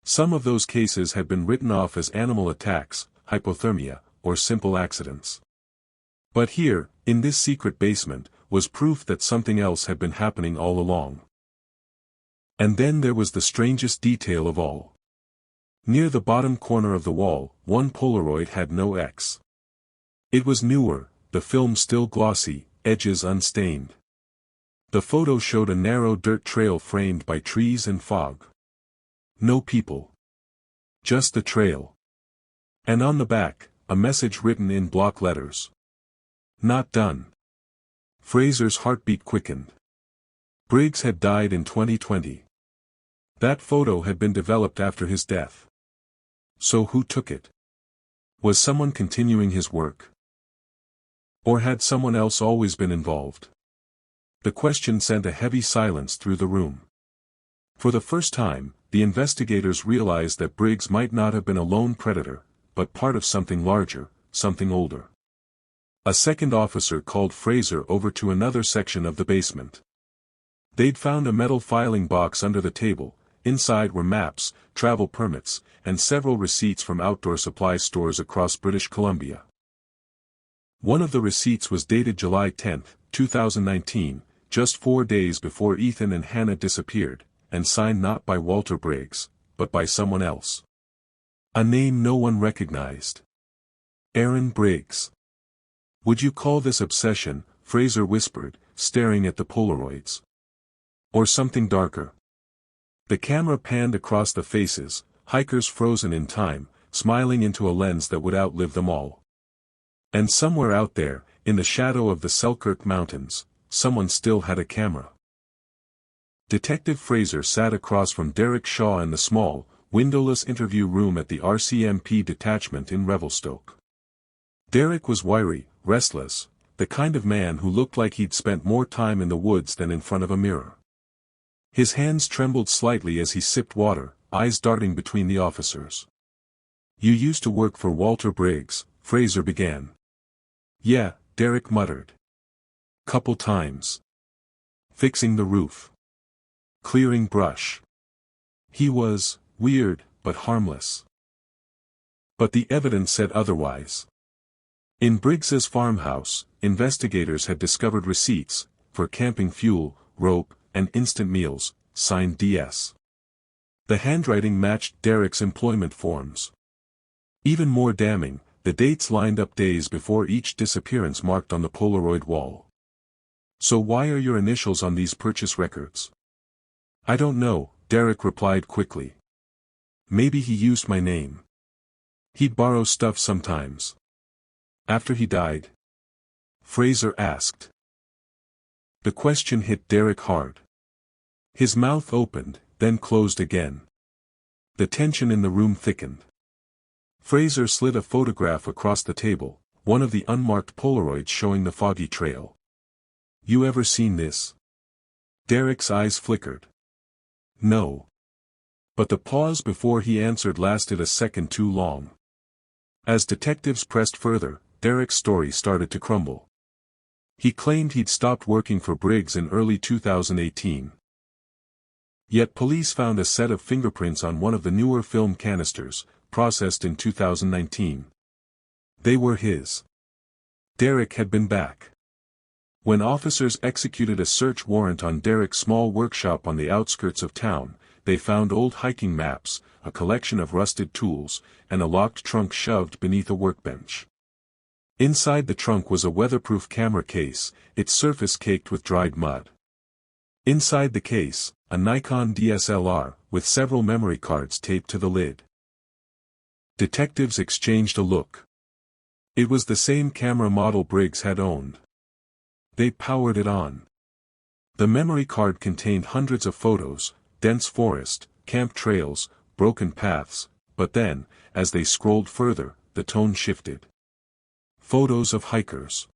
Some of those cases had been written off as animal attacks, hypothermia, or simple accidents. But here, in this secret basement, was proof that something else had been happening all along. And then there was the strangest detail of all. Near the bottom corner of the wall, one Polaroid had no X. It was newer, the film still glossy, edges unstained. The photo showed a narrow dirt trail framed by trees and fog. No people. Just the trail. And on the back, a message written in block letters. Not done. Fraser's heartbeat quickened. Briggs had died in 2020. That photo had been developed after his death. So who took it? Was someone continuing his work? Or had someone else always been involved? The question sent a heavy silence through the room. For the first time, the investigators realized that Briggs might not have been a lone predator, but part of something larger, something older. A second officer called Fraser over to another section of the basement. They'd found a metal filing box under the table, inside were maps, travel permits, and several receipts from outdoor supply stores across British Columbia. One of the receipts was dated July 10, 2019, just 4 days before Ethan and Hannah disappeared, and signed not by Walter Briggs, but by someone else. A name no one recognized. Aaron Briggs. "Would you call this obsession?" Fraser whispered, staring at the Polaroids. "Or something darker?" The camera panned across the faces, hikers frozen in time, smiling into a lens that would outlive them all. And somewhere out there, in the shadow of the Selkirk Mountains, someone still had a camera. Detective Fraser sat across from Derek Shaw in the small, windowless interview room at the RCMP detachment in Revelstoke. Derek was wiry, restless, the kind of man who looked like he'd spent more time in the woods than in front of a mirror. His hands trembled slightly as he sipped water, eyes darting between the officers. "You used to work for Walter Briggs," Fraser began. "Yeah," Derek muttered. "Couple times. Fixing the roof. Clearing brush. He was weird, but harmless." But the evidence said otherwise. In Briggs's farmhouse, investigators had discovered receipts for camping fuel, rope, and instant meals, signed DS. The handwriting matched Derek's employment forms. Even more damning, the dates lined up days before each disappearance marked on the Polaroid wall. "So why are your initials on these purchase records?" "I don't know," Derek replied quickly. "Maybe he used my name. He'd borrow stuff sometimes." "After he died?" Fraser asked. The question hit Derek hard. His mouth opened, then closed again. The tension in the room thickened. Fraser slid a photograph across the table, one of the unmarked Polaroids showing the foggy trail. "You ever seen this?" Derek's eyes flickered. "No." But the pause before he answered lasted a second too long. As detectives pressed further, Derek's story started to crumble. He claimed he'd stopped working for Briggs in early 2018. Yet police found a set of fingerprints on one of the newer film canisters, processed in 2019. They were his. Derek had been back. When officers executed a search warrant on Derek's small workshop on the outskirts of town, they found old hiking maps, a collection of rusted tools, and a locked trunk shoved beneath a workbench. Inside the trunk was a weatherproof camera case, its surface caked with dried mud. Inside the case, a Nikon DSLR, with several memory cards taped to the lid. Detectives exchanged a look. It was the same camera model Briggs had owned. They powered it on. The memory card contained hundreds of photos, dense forest, camp trails, broken paths, but then, as they scrolled further, the tone shifted. Photos of hikers.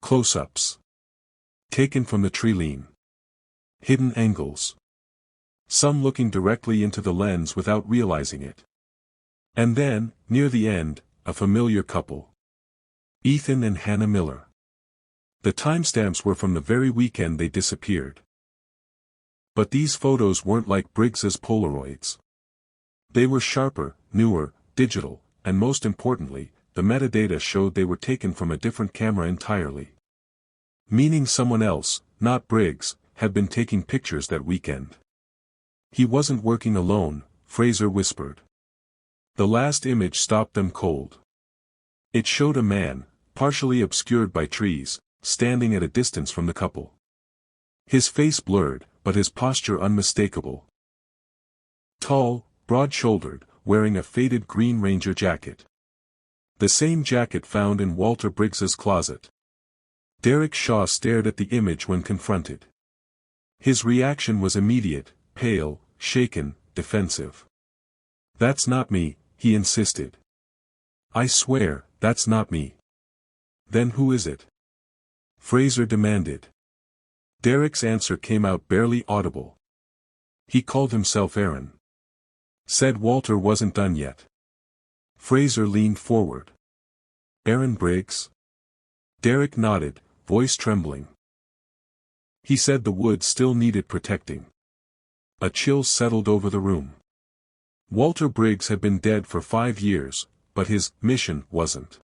Close-ups. Taken from the tree-line. Hidden angles. Some looking directly into the lens without realizing it. And then, near the end, a familiar couple. Ethan and Hannah Miller. The timestamps were from the very weekend they disappeared. But these photos weren't like Briggs's Polaroids. They were sharper, newer, digital, and most importantly, the metadata showed they were taken from a different camera entirely. Meaning someone else, not Briggs, had been taking pictures that weekend. "He wasn't working alone," Fraser whispered. The last image stopped them cold. It showed a man, partially obscured by trees, standing at a distance from the couple. His face blurred, but his posture unmistakable. Tall, broad-shouldered, wearing a faded green Ranger jacket. The same jacket found in Walter Briggs's closet. Derek Shaw stared at the image when confronted. His reaction was immediate, pale, shaken, defensive. "That's not me," he insisted. "I swear, that's not me." "Then who is it?" Fraser demanded. Derek's answer came out barely audible. "He called himself Aaron. Said Walter wasn't done yet." Fraser leaned forward. "Aaron Briggs?" Derek nodded, voice trembling. "He said the woods still needed protecting." A chill settled over the room. Walter Briggs had been dead for 5 years, but his mission wasn't.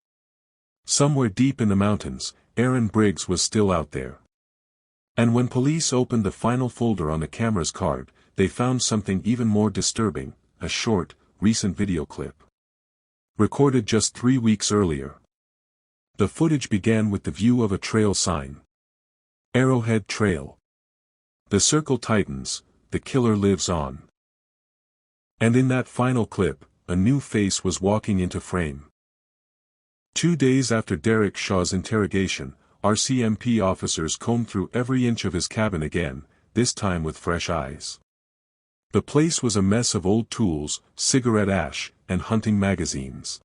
Somewhere deep in the mountains, Aaron Briggs was still out there. And when police opened the final folder on the camera's card, they found something even more disturbing, a short, recent video clip. Recorded just 3 weeks earlier. The footage began with the view of a trail sign. Arrowhead Trail. The circle tightens, the killer lives on. And in that final clip, a new face was walking into frame. 2 days after Derek Shaw's interrogation, RCMP officers combed through every inch of his cabin again, this time with fresh eyes. The place was a mess of old tools, cigarette ash, and hunting magazines.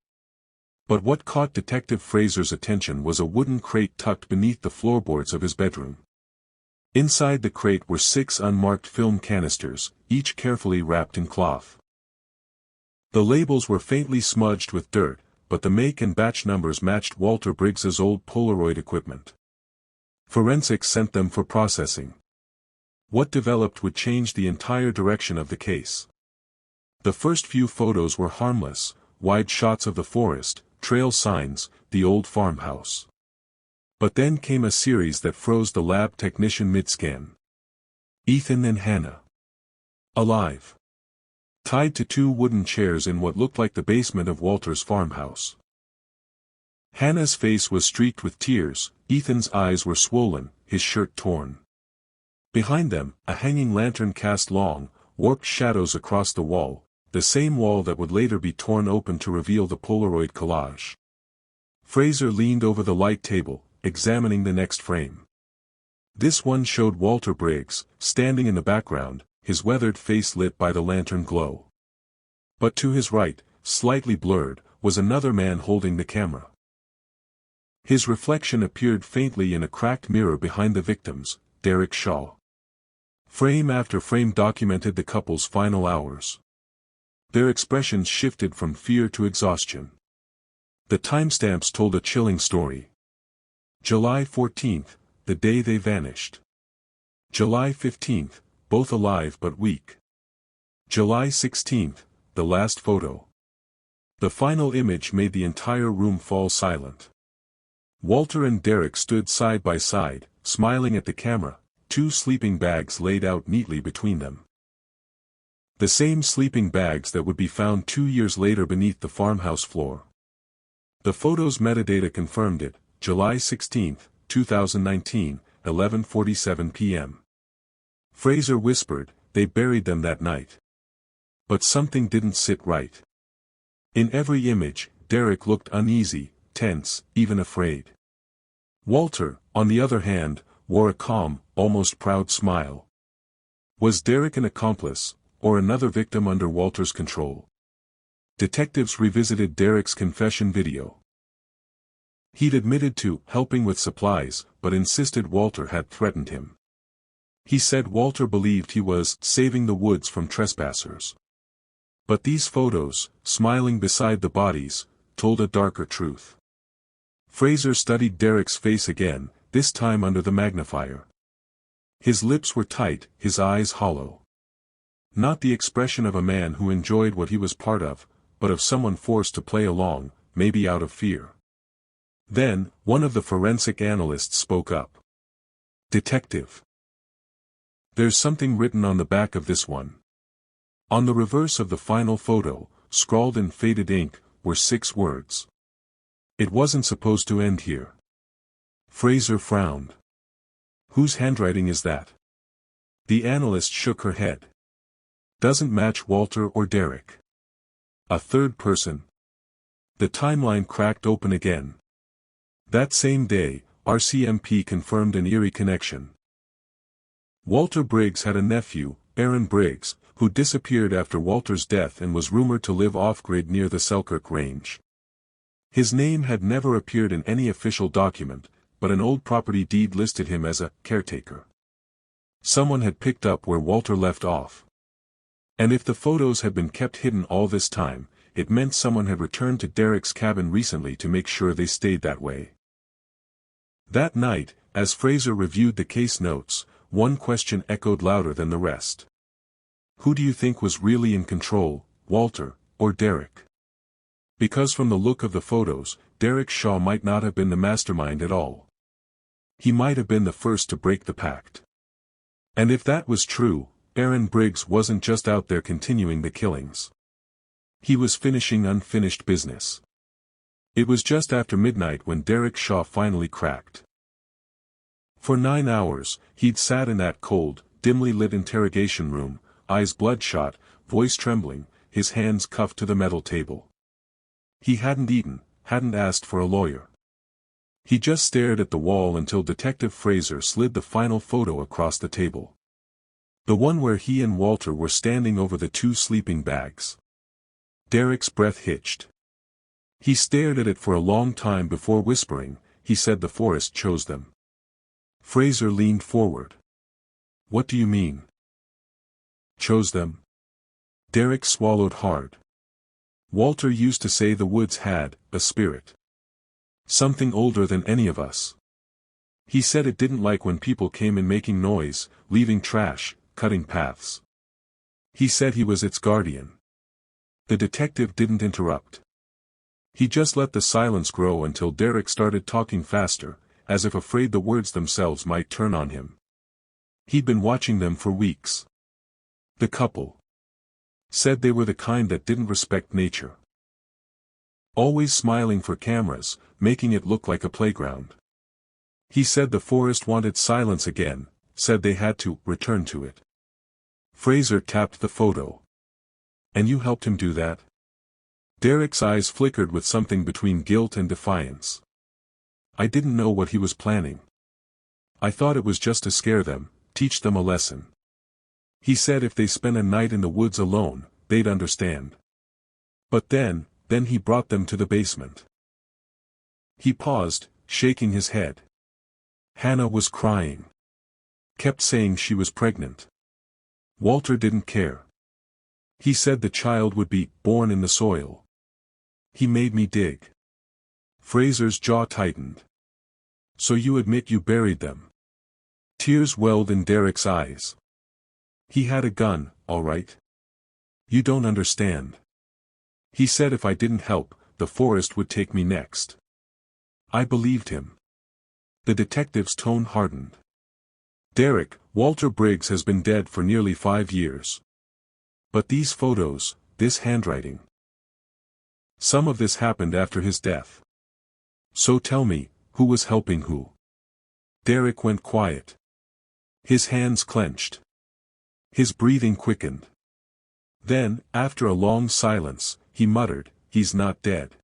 But what caught Detective Fraser's attention was a wooden crate tucked beneath the floorboards of his bedroom. Inside the crate were 6 unmarked film canisters, each carefully wrapped in cloth. The labels were faintly smudged with dirt, but the make and batch numbers matched Walter Briggs's old Polaroid equipment. Forensics sent them for processing. What developed would change the entire direction of the case. The first few photos were harmless, wide shots of the forest, trail signs, the old farmhouse. But then came a series that froze the lab technician mid-scan. Ethan and Hannah. Alive. Tied to 2 wooden chairs in what looked like the basement of Walter's farmhouse. Hannah's face was streaked with tears, Ethan's eyes were swollen, his shirt torn. Behind them, a hanging lantern cast long, warped shadows across the wall, the same wall that would later be torn open to reveal the Polaroid collage. Fraser leaned over the light table, examining the next frame. This one showed Walter Briggs, standing in the background, his weathered face lit by the lantern glow. But to his right, slightly blurred, was another man holding the camera. His reflection appeared faintly in a cracked mirror behind the victims, Derek Shaw. Frame after frame documented the couple's final hours. Their expressions shifted from fear to exhaustion. The timestamps told a chilling story. July 14th, the day they vanished. July 15th, both alive but weak. July 16th, the last photo. The final image made the entire room fall silent. Walter and Derek stood side by side, smiling at the camera, 2 sleeping bags laid out neatly between them. The same sleeping bags that would be found 2 years later beneath the farmhouse floor. The photo's metadata confirmed it, July 16, 2019, 11:47 p.m. Fraser whispered, they buried them that night. But something didn't sit right. In every image, Derek looked uneasy, tense, even afraid. Walter, on the other hand, wore a calm, almost proud smile. Was Derek an accomplice, or another victim under Walter's control? Detectives revisited Derek's confession video. He'd admitted to helping with supplies, but insisted Walter had threatened him. He said Walter believed he was saving the woods from trespassers. But these photos, smiling beside the bodies, told a darker truth. Fraser studied Derek's face again, this time under the magnifier. His lips were tight, his eyes hollow. Not the expression of a man who enjoyed what he was part of, but of someone forced to play along, maybe out of fear. Then, one of the forensic analysts spoke up. Detective. There's something written on the back of this one. On the reverse of the final photo, scrawled in faded ink, were 6 words. It wasn't supposed to end here. Fraser frowned. Whose handwriting is that? The analyst shook her head. Doesn't match Walter or Derek. A third person. The timeline cracked open again. That same day, RCMP confirmed an eerie connection. Walter Briggs had a nephew, Aaron Briggs, who disappeared after Walter's death and was rumored to live off-grid near the Selkirk Range. His name had never appeared in any official document, but an old property deed listed him as a caretaker. Someone had picked up where Walter left off. And if the photos had been kept hidden all this time, it meant someone had returned to Derek's cabin recently to make sure they stayed that way. That night, as Fraser reviewed the case notes, one question echoed louder than the rest. Who do you think was really in control, Walter, or Derek? Because from the look of the photos, Derek Shaw might not have been the mastermind at all. He might have been the first to break the pact. And if that was true, Aaron Briggs wasn't just out there continuing the killings. He was finishing unfinished business. It was just after midnight when Derek Shaw finally cracked. For 9 hours, he'd sat in that cold, dimly lit interrogation room, eyes bloodshot, voice trembling, his hands cuffed to the metal table. He hadn't eaten, hadn't asked for a lawyer. He just stared at the wall until Detective Fraser slid the final photo across the table. The one where he and Walter were standing over the 2 sleeping bags. Derek's breath hitched. He stared at it for a long time before whispering, "He said the forest chose them." Fraser leaned forward. "What do you mean?" "Chose them?" Derek swallowed hard. Walter used to say the woods had a spirit. Something older than any of us. He said it didn't like when people came in making noise, leaving trash, cutting paths. He said he was its guardian. The detective didn't interrupt. He just let the silence grow until Derek started talking faster, as if afraid the words themselves might turn on him. He'd been watching them for weeks. The couple said they were the kind that didn't respect nature. Always smiling for cameras, making it look like a playground. He said the forest wanted silence again, said they had to return to it. Fraser tapped the photo. "And you helped him do that?" Derek's eyes flickered with something between guilt and defiance. "I didn't know what he was planning. I thought it was just to scare them, teach them a lesson. He said if they spent a night in the woods alone, they'd understand. But then he brought them to the basement." He paused, shaking his head. Hannah was crying. Kept saying she was pregnant. Walter didn't care. He said the child would be born in the soil. He made me dig. Fraser's jaw tightened. "So you admit you buried them?" Tears welled in Derek's eyes. "He had a gun, all right. You don't understand. He said if I didn't help, the forest would take me next." I believed him. The detective's tone hardened. "Derek, Walter Briggs has been dead for nearly 5 years. But these photos, this handwriting. Some of this happened after his death. So tell me, who was helping who?" Derek went quiet. His hands clenched. His breathing quickened. Then, after a long silence, he muttered, "He's not dead."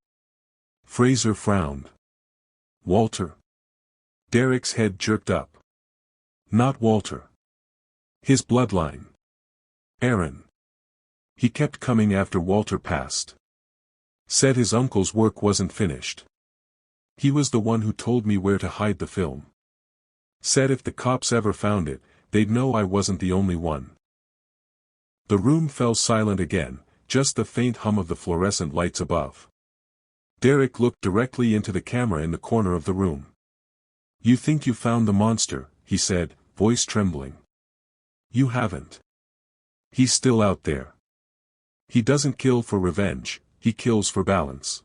Fraser frowned. "Walter?" Derek's head jerked up. "Not Walter. His bloodline. Aaron. He kept coming after Walter passed. Said his uncle's work wasn't finished. He was the one who told me where to hide the film. Said if the cops ever found it, they'd know I wasn't the only one." The room fell silent again, just the faint hum of the fluorescent lights above. Derek looked directly into the camera in the corner of the room. "You think you found the monster," he said, voice trembling. "You haven't. He's still out there. He doesn't kill for revenge, he kills for balance."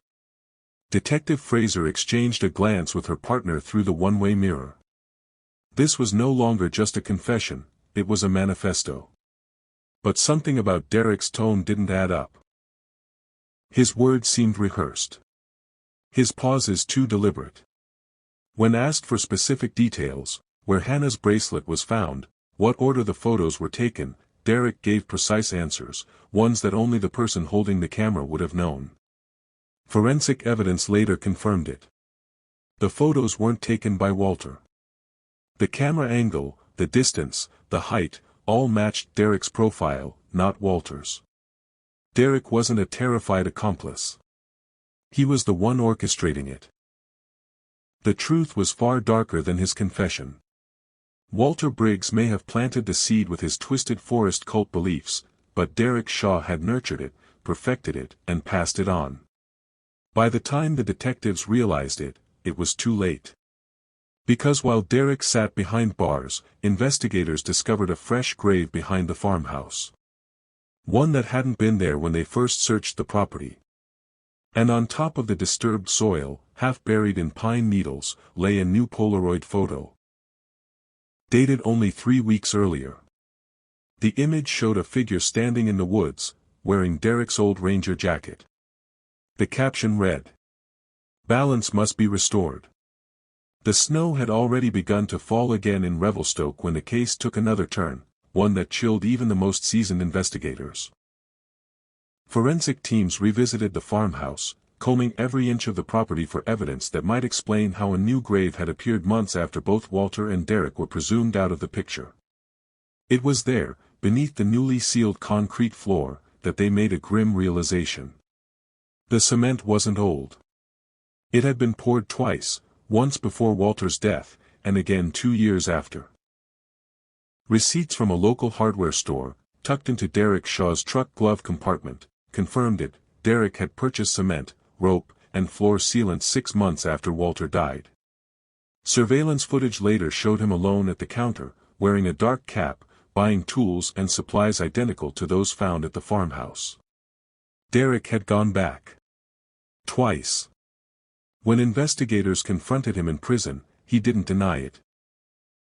Detective Fraser exchanged a glance with her partner through the one-way mirror. This was no longer just a confession, it was a manifesto. But something about Derek's tone didn't add up. His words seemed rehearsed. His pauses too deliberate. When asked for specific details, where Hannah's bracelet was found, what order the photos were taken, Derek gave precise answers, ones that only the person holding the camera would have known. Forensic evidence later confirmed it. The photos weren't taken by Walter. The camera angle, the distance, the height, all matched Derek's profile, not Walter's. Derek wasn't a terrified accomplice. He was the one orchestrating it. The truth was far darker than his confession. Walter Briggs may have planted the seed with his twisted forest cult beliefs, but Derek Shaw had nurtured it, perfected it, and passed it on. By the time the detectives realized it, it was too late. Because while Derek sat behind bars, investigators discovered a fresh grave behind the farmhouse. One that hadn't been there when they first searched the property. And on top of the disturbed soil, half buried in pine needles, lay a new Polaroid photo. Dated only 3 weeks earlier. The image showed a figure standing in the woods, wearing Derek's old ranger jacket. The caption read, "Balance must be restored." The snow had already begun to fall again in Revelstoke when the case took another turn, one that chilled even the most seasoned investigators. Forensic teams revisited the farmhouse, combing every inch of the property for evidence that might explain how a new grave had appeared months after both Walter and Derek were presumed out of the picture. It was there, beneath the newly sealed concrete floor, that they made a grim realization. The cement wasn't old. It had been poured twice, once before Walter's death, and again 2 years after. Receipts from a local hardware store, tucked into Derek Shaw's truck glove compartment, confirmed it. Derek had purchased cement, rope, and floor sealant 6 months after Walter died. Surveillance footage later showed him alone at the counter, wearing a dark cap, buying tools and supplies identical to those found at the farmhouse. Derek had gone back. Twice. When investigators confronted him in prison, he didn't deny it.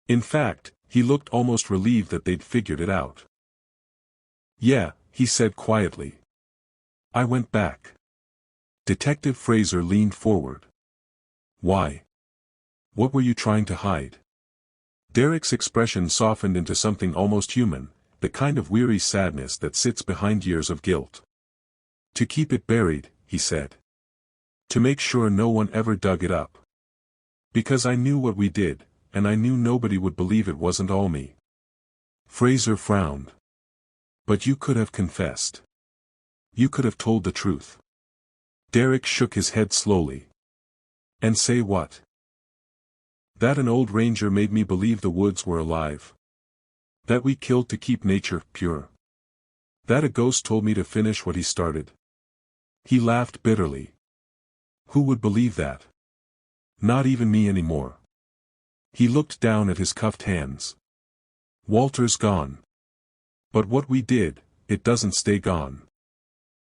In fact, he looked almost relieved that they'd figured it out. "Yeah," he said quietly. "I went back." Detective Fraser leaned forward. "Why? What were you trying to hide?" Derek's expression softened into something almost human, the kind of weary sadness that sits behind years of guilt. "To keep it buried," he said. "To make sure no one ever dug it up. Because I knew what we did, and I knew nobody would believe it wasn't all me." Fraser frowned. "But you could have confessed. You could have told the truth." Derek shook his head slowly. "And say what?" "That an old ranger made me believe the woods were alive. That we killed to keep nature pure. That a ghost told me to finish what he started." He laughed bitterly. "Who would believe that? Not even me anymore." He looked down at his cuffed hands. "Walter's gone. But what we did, it doesn't stay gone.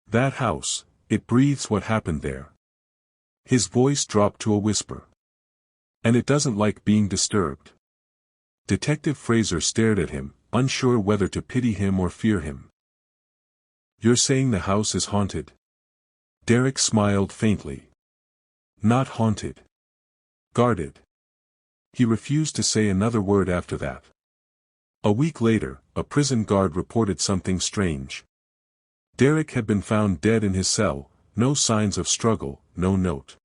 That house, it breathes what happened there." His voice dropped to a whisper. "And it doesn't like being disturbed." Detective Fraser stared at him, unsure whether to pity him or fear him. "You're saying the house is haunted?" Derek smiled faintly. "Not haunted. Guarded." He refused to say another word after that. A week later, a prison guard reported something strange. Derek had been found dead in his cell, no signs of struggle, no note.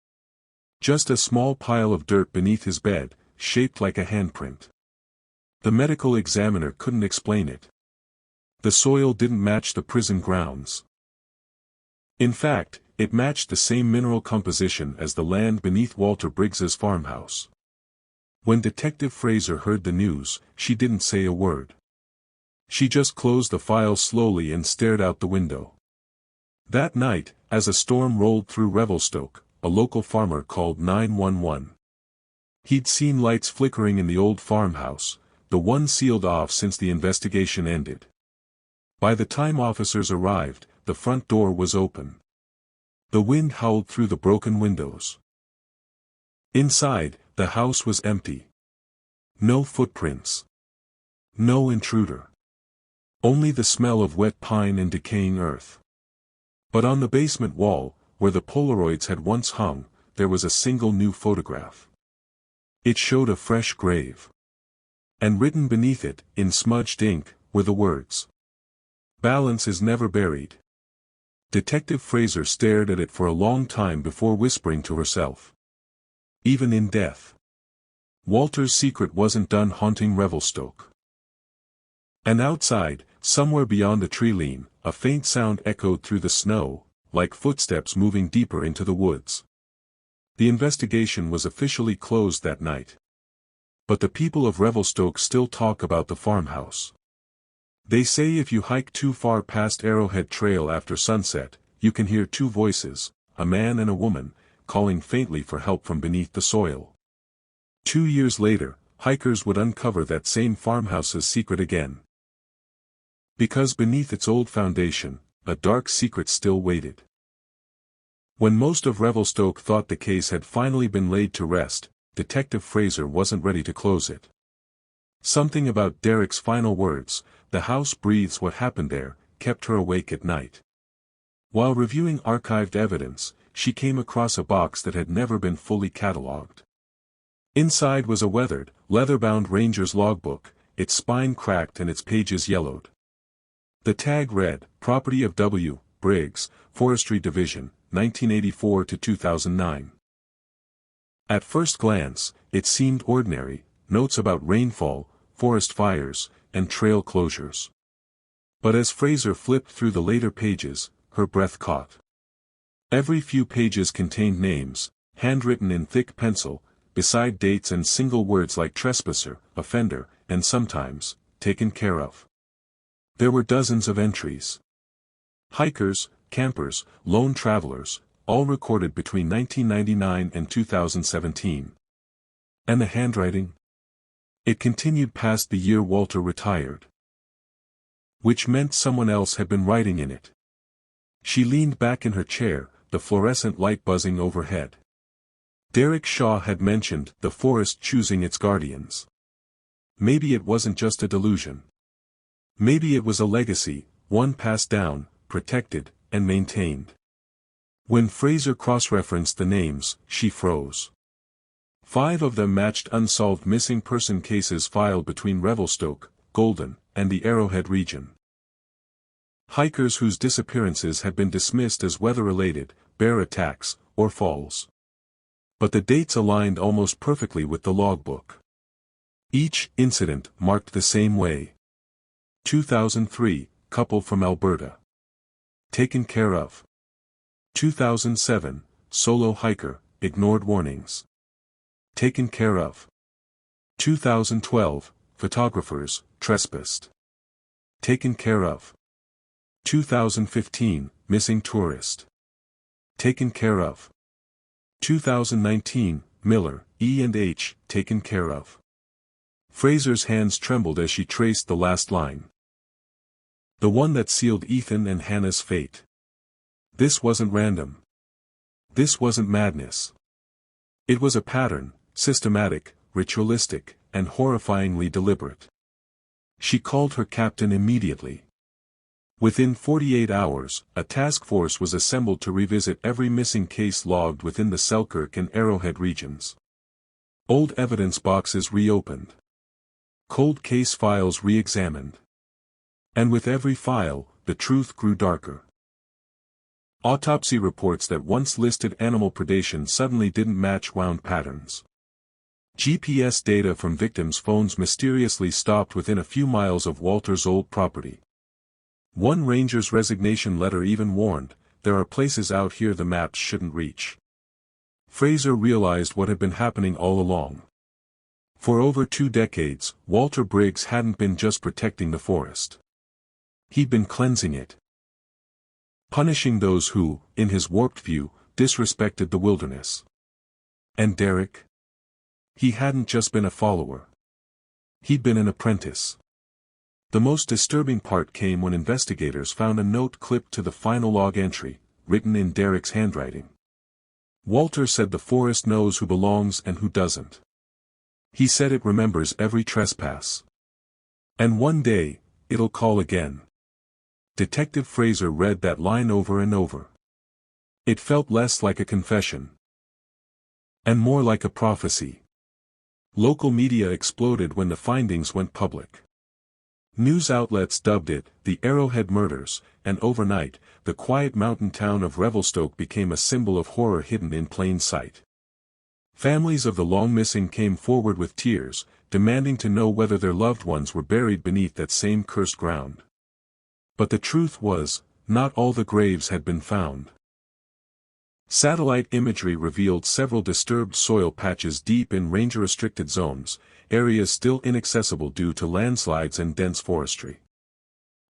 Just a small pile of dirt beneath his bed, shaped like a handprint. The medical examiner couldn't explain it. The soil didn't match the prison grounds. In fact, it matched the same mineral composition as the land beneath Walter Briggs's farmhouse. When Detective Fraser heard the news, she didn't say a word. She just closed the file slowly and stared out the window. That night, as a storm rolled through Revelstoke, a local farmer called 911. He'd seen lights flickering in the old farmhouse, the one sealed off since the investigation ended. By the time officers arrived, the front door was open. The wind howled through the broken windows. Inside, the house was empty. No footprints. No intruder. Only the smell of wet pine and decaying earth. But on the basement wall, where the Polaroids had once hung, there was a single new photograph. It showed a fresh grave. And written beneath it, in smudged ink, were the words, "Balance is never buried." Detective Fraser stared at it for a long time before whispering to herself. Even in death, Walter's secret wasn't done haunting Revelstoke. And outside, somewhere beyond the tree line, a faint sound echoed through the snow, like footsteps moving deeper into the woods. The investigation was officially closed that night. But the people of Revelstoke still talk about the farmhouse. They say if you hike too far past Arrowhead Trail after sunset, you can hear two voices, a man and a woman, calling faintly for help from beneath the soil. 2 years later, hikers would uncover that same farmhouse's secret again. Because beneath its old foundation, a dark secret still waited. When most of Revelstoke thought the case had finally been laid to rest, Detective Fraser wasn't ready to close it. Something about Derek's final words, "The house breathes what happened there," kept her awake at night. While reviewing archived evidence, she came across a box that had never been fully catalogued. Inside was a weathered, leather-bound ranger's logbook, its spine cracked and its pages yellowed. The tag read, "Property of W. Briggs, Forestry Division, 1984 to 2009. At first glance, it seemed ordinary, notes about rainfall, forest fires, and trail closures. But as Fraser flipped through the later pages, her breath caught. Every few pages contained names, handwritten in thick pencil, beside dates and single words like trespasser, offender, and sometimes, taken care of. There were dozens of entries. Hikers, campers, lone travelers, all recorded between 1999 and 2017. And the handwriting? It continued past the year Walter retired. Which meant someone else had been writing in it. She leaned back in her chair, the fluorescent light buzzing overhead. Derek Shaw had mentioned the forest choosing its guardians. Maybe it wasn't just a delusion. Maybe it was a legacy, one passed down, protected, and maintained. When Fraser cross-referenced the names, she froze. 5 of them matched unsolved missing person cases filed between Revelstoke, Golden, and the Arrowhead region. Hikers whose disappearances had been dismissed as weather-related, bear attacks, or falls. But the dates aligned almost perfectly with the logbook. Each incident marked the same way. 2003, couple from Alberta. Taken care of. 2007, solo hiker, ignored warnings. Taken care of. 2012, photographers, trespassed. Taken care of. 2015, missing tourist. Taken care of. 2019, Miller, E&H, taken care of. Fraser's hands trembled as she traced the last line. The one that sealed Ethan and Hannah's fate. This wasn't random. This wasn't madness. It was a pattern, systematic, ritualistic, and horrifyingly deliberate. She called her captain immediately. Within 48 hours, a task force was assembled to revisit every missing case logged within the Selkirk and Arrowhead regions. Old evidence boxes reopened. Cold case files re-examined. And with every file, the truth grew darker. Autopsy reports that once listed animal predation suddenly didn't match wound patterns. GPS data from victims' phones mysteriously stopped within a few miles of Walter's old property. One ranger's resignation letter even warned, "There are places out here the maps shouldn't reach." Fraser realized what had been happening all along. For over 2 decades, Walter Briggs hadn't been just protecting the forest. He'd been cleansing it. Punishing those who, in his warped view, disrespected the wilderness. And Derek? He hadn't just been a follower. He'd been an apprentice. The most disturbing part came when investigators found a note clipped to the final log entry, written in Derek's handwriting. Walter said the forest knows who belongs and who doesn't. He said it remembers every trespass. And one day, it'll call again. Detective Fraser read that line over and over. It felt less like a confession. And more like a prophecy. Local media exploded when the findings went public. News outlets dubbed it, the Arrowhead Murders, and overnight, the quiet mountain town of Revelstoke became a symbol of horror hidden in plain sight. Families of the long missing came forward with tears, demanding to know whether their loved ones were buried beneath that same cursed ground. But the truth was, not all the graves had been found. Satellite imagery revealed several disturbed soil patches deep in ranger-restricted zones, areas still inaccessible due to landslides and dense forestry.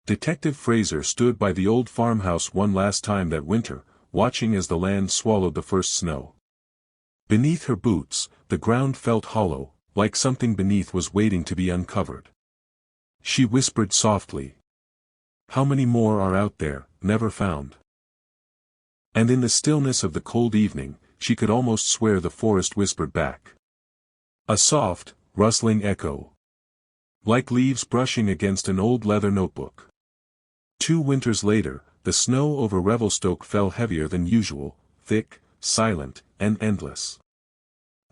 Detective Fraser stood by the old farmhouse one last time that winter, watching as the land swallowed the first snow. Beneath her boots, the ground felt hollow, like something beneath was waiting to be uncovered. She whispered softly. How many more are out there, never found? And in the stillness of the cold evening, she could almost swear the forest whispered back. A soft, rustling echo. Like leaves brushing against an old leather notebook. 2 winters later, the snow over Revelstoke fell heavier than usual, thick, silent, and endless.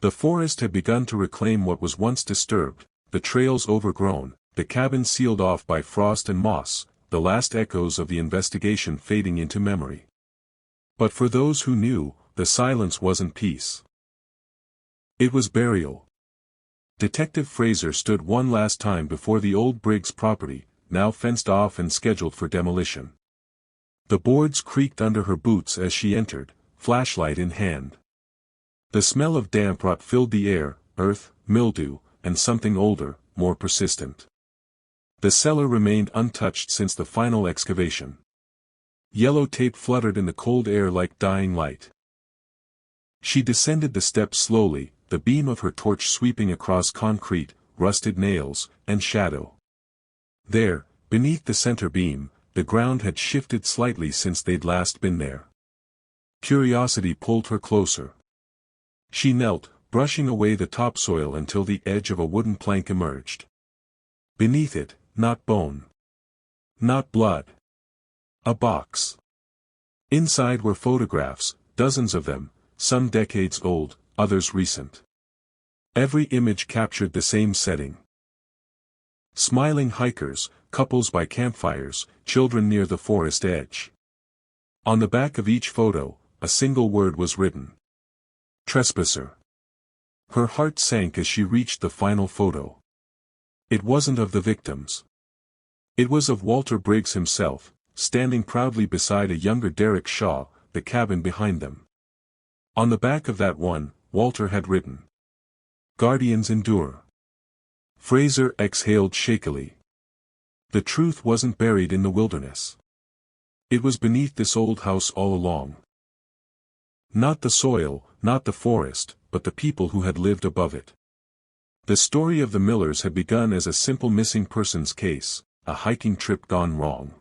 The forest had begun to reclaim what was once disturbed, the trails overgrown, the cabin sealed off by frost and moss, the last echoes of the investigation fading into memory. But for those who knew, the silence wasn't peace. It was burial. Detective Fraser stood one last time before the old Briggs property, now fenced off and scheduled for demolition. The boards creaked under her boots as she entered, flashlight in hand. The smell of damp rot filled the air, earth, mildew, and something older, more persistent. The cellar remained untouched since the final excavation. Yellow tape fluttered in the cold air like dying light. She descended the steps slowly, the beam of her torch sweeping across concrete, rusted nails, and shadow. There, beneath the center beam, the ground had shifted slightly since they'd last been there. Curiosity pulled her closer. She knelt, brushing away the topsoil until the edge of a wooden plank emerged. Beneath it, not bone. Not blood. A box. Inside were photographs, dozens of them, some decades old, others recent. Every image captured the same setting. Smiling hikers, couples by campfires, children near the forest edge. On the back of each photo, a single word was written. Trespasser. Her heart sank as she reached the final photo. It wasn't of the victims. It was of Walter Briggs himself, standing proudly beside a younger Derek Shaw, the cabin behind them. On the back of that one, Walter had written. Guardians endure. Fraser exhaled shakily. The truth wasn't buried in the wilderness. It was beneath this old house all along. Not the soil, not the forest, but the people who had lived above it. The story of the Millers had begun as a simple missing persons case, a hiking trip gone wrong.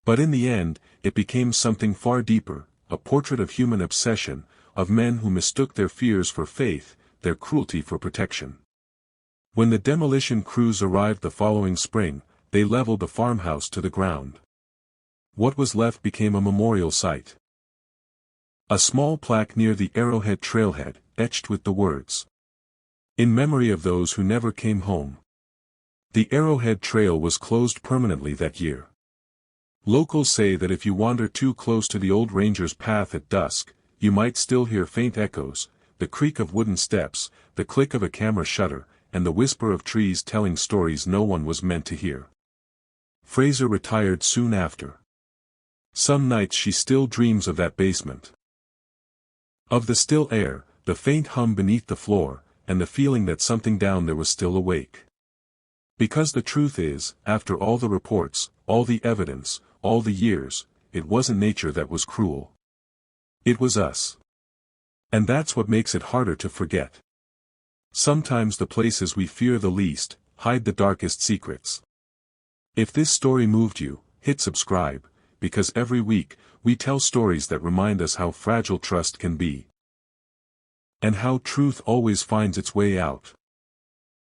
But in the end, it became something far deeper, a portrait of human obsession, of men who mistook their fears for faith, their cruelty for protection. When the demolition crews arrived the following spring, they leveled the farmhouse to the ground. What was left became a memorial site. A small plaque near the Arrowhead trailhead, etched with the words. In memory of those who never came home. The Arrowhead Trail was closed permanently that year. Locals say that if you wander too close to the old ranger's path at dusk, you might still hear faint echoes, the creak of wooden steps, the click of a camera shutter, and the whisper of trees telling stories no one was meant to hear. Fraser retired soon after. Some nights she still dreams of that basement. Of the still air, the faint hum beneath the floor, and the feeling that something down there was still awake. Because the truth is, after all the reports, all the evidence, all the years, it wasn't nature that was cruel. It was us. And that's what makes it harder to forget. Sometimes the places we fear the least, hide the darkest secrets. If this story moved you, hit subscribe, because every week, we tell stories that remind us how fragile trust can be. And how truth always finds its way out.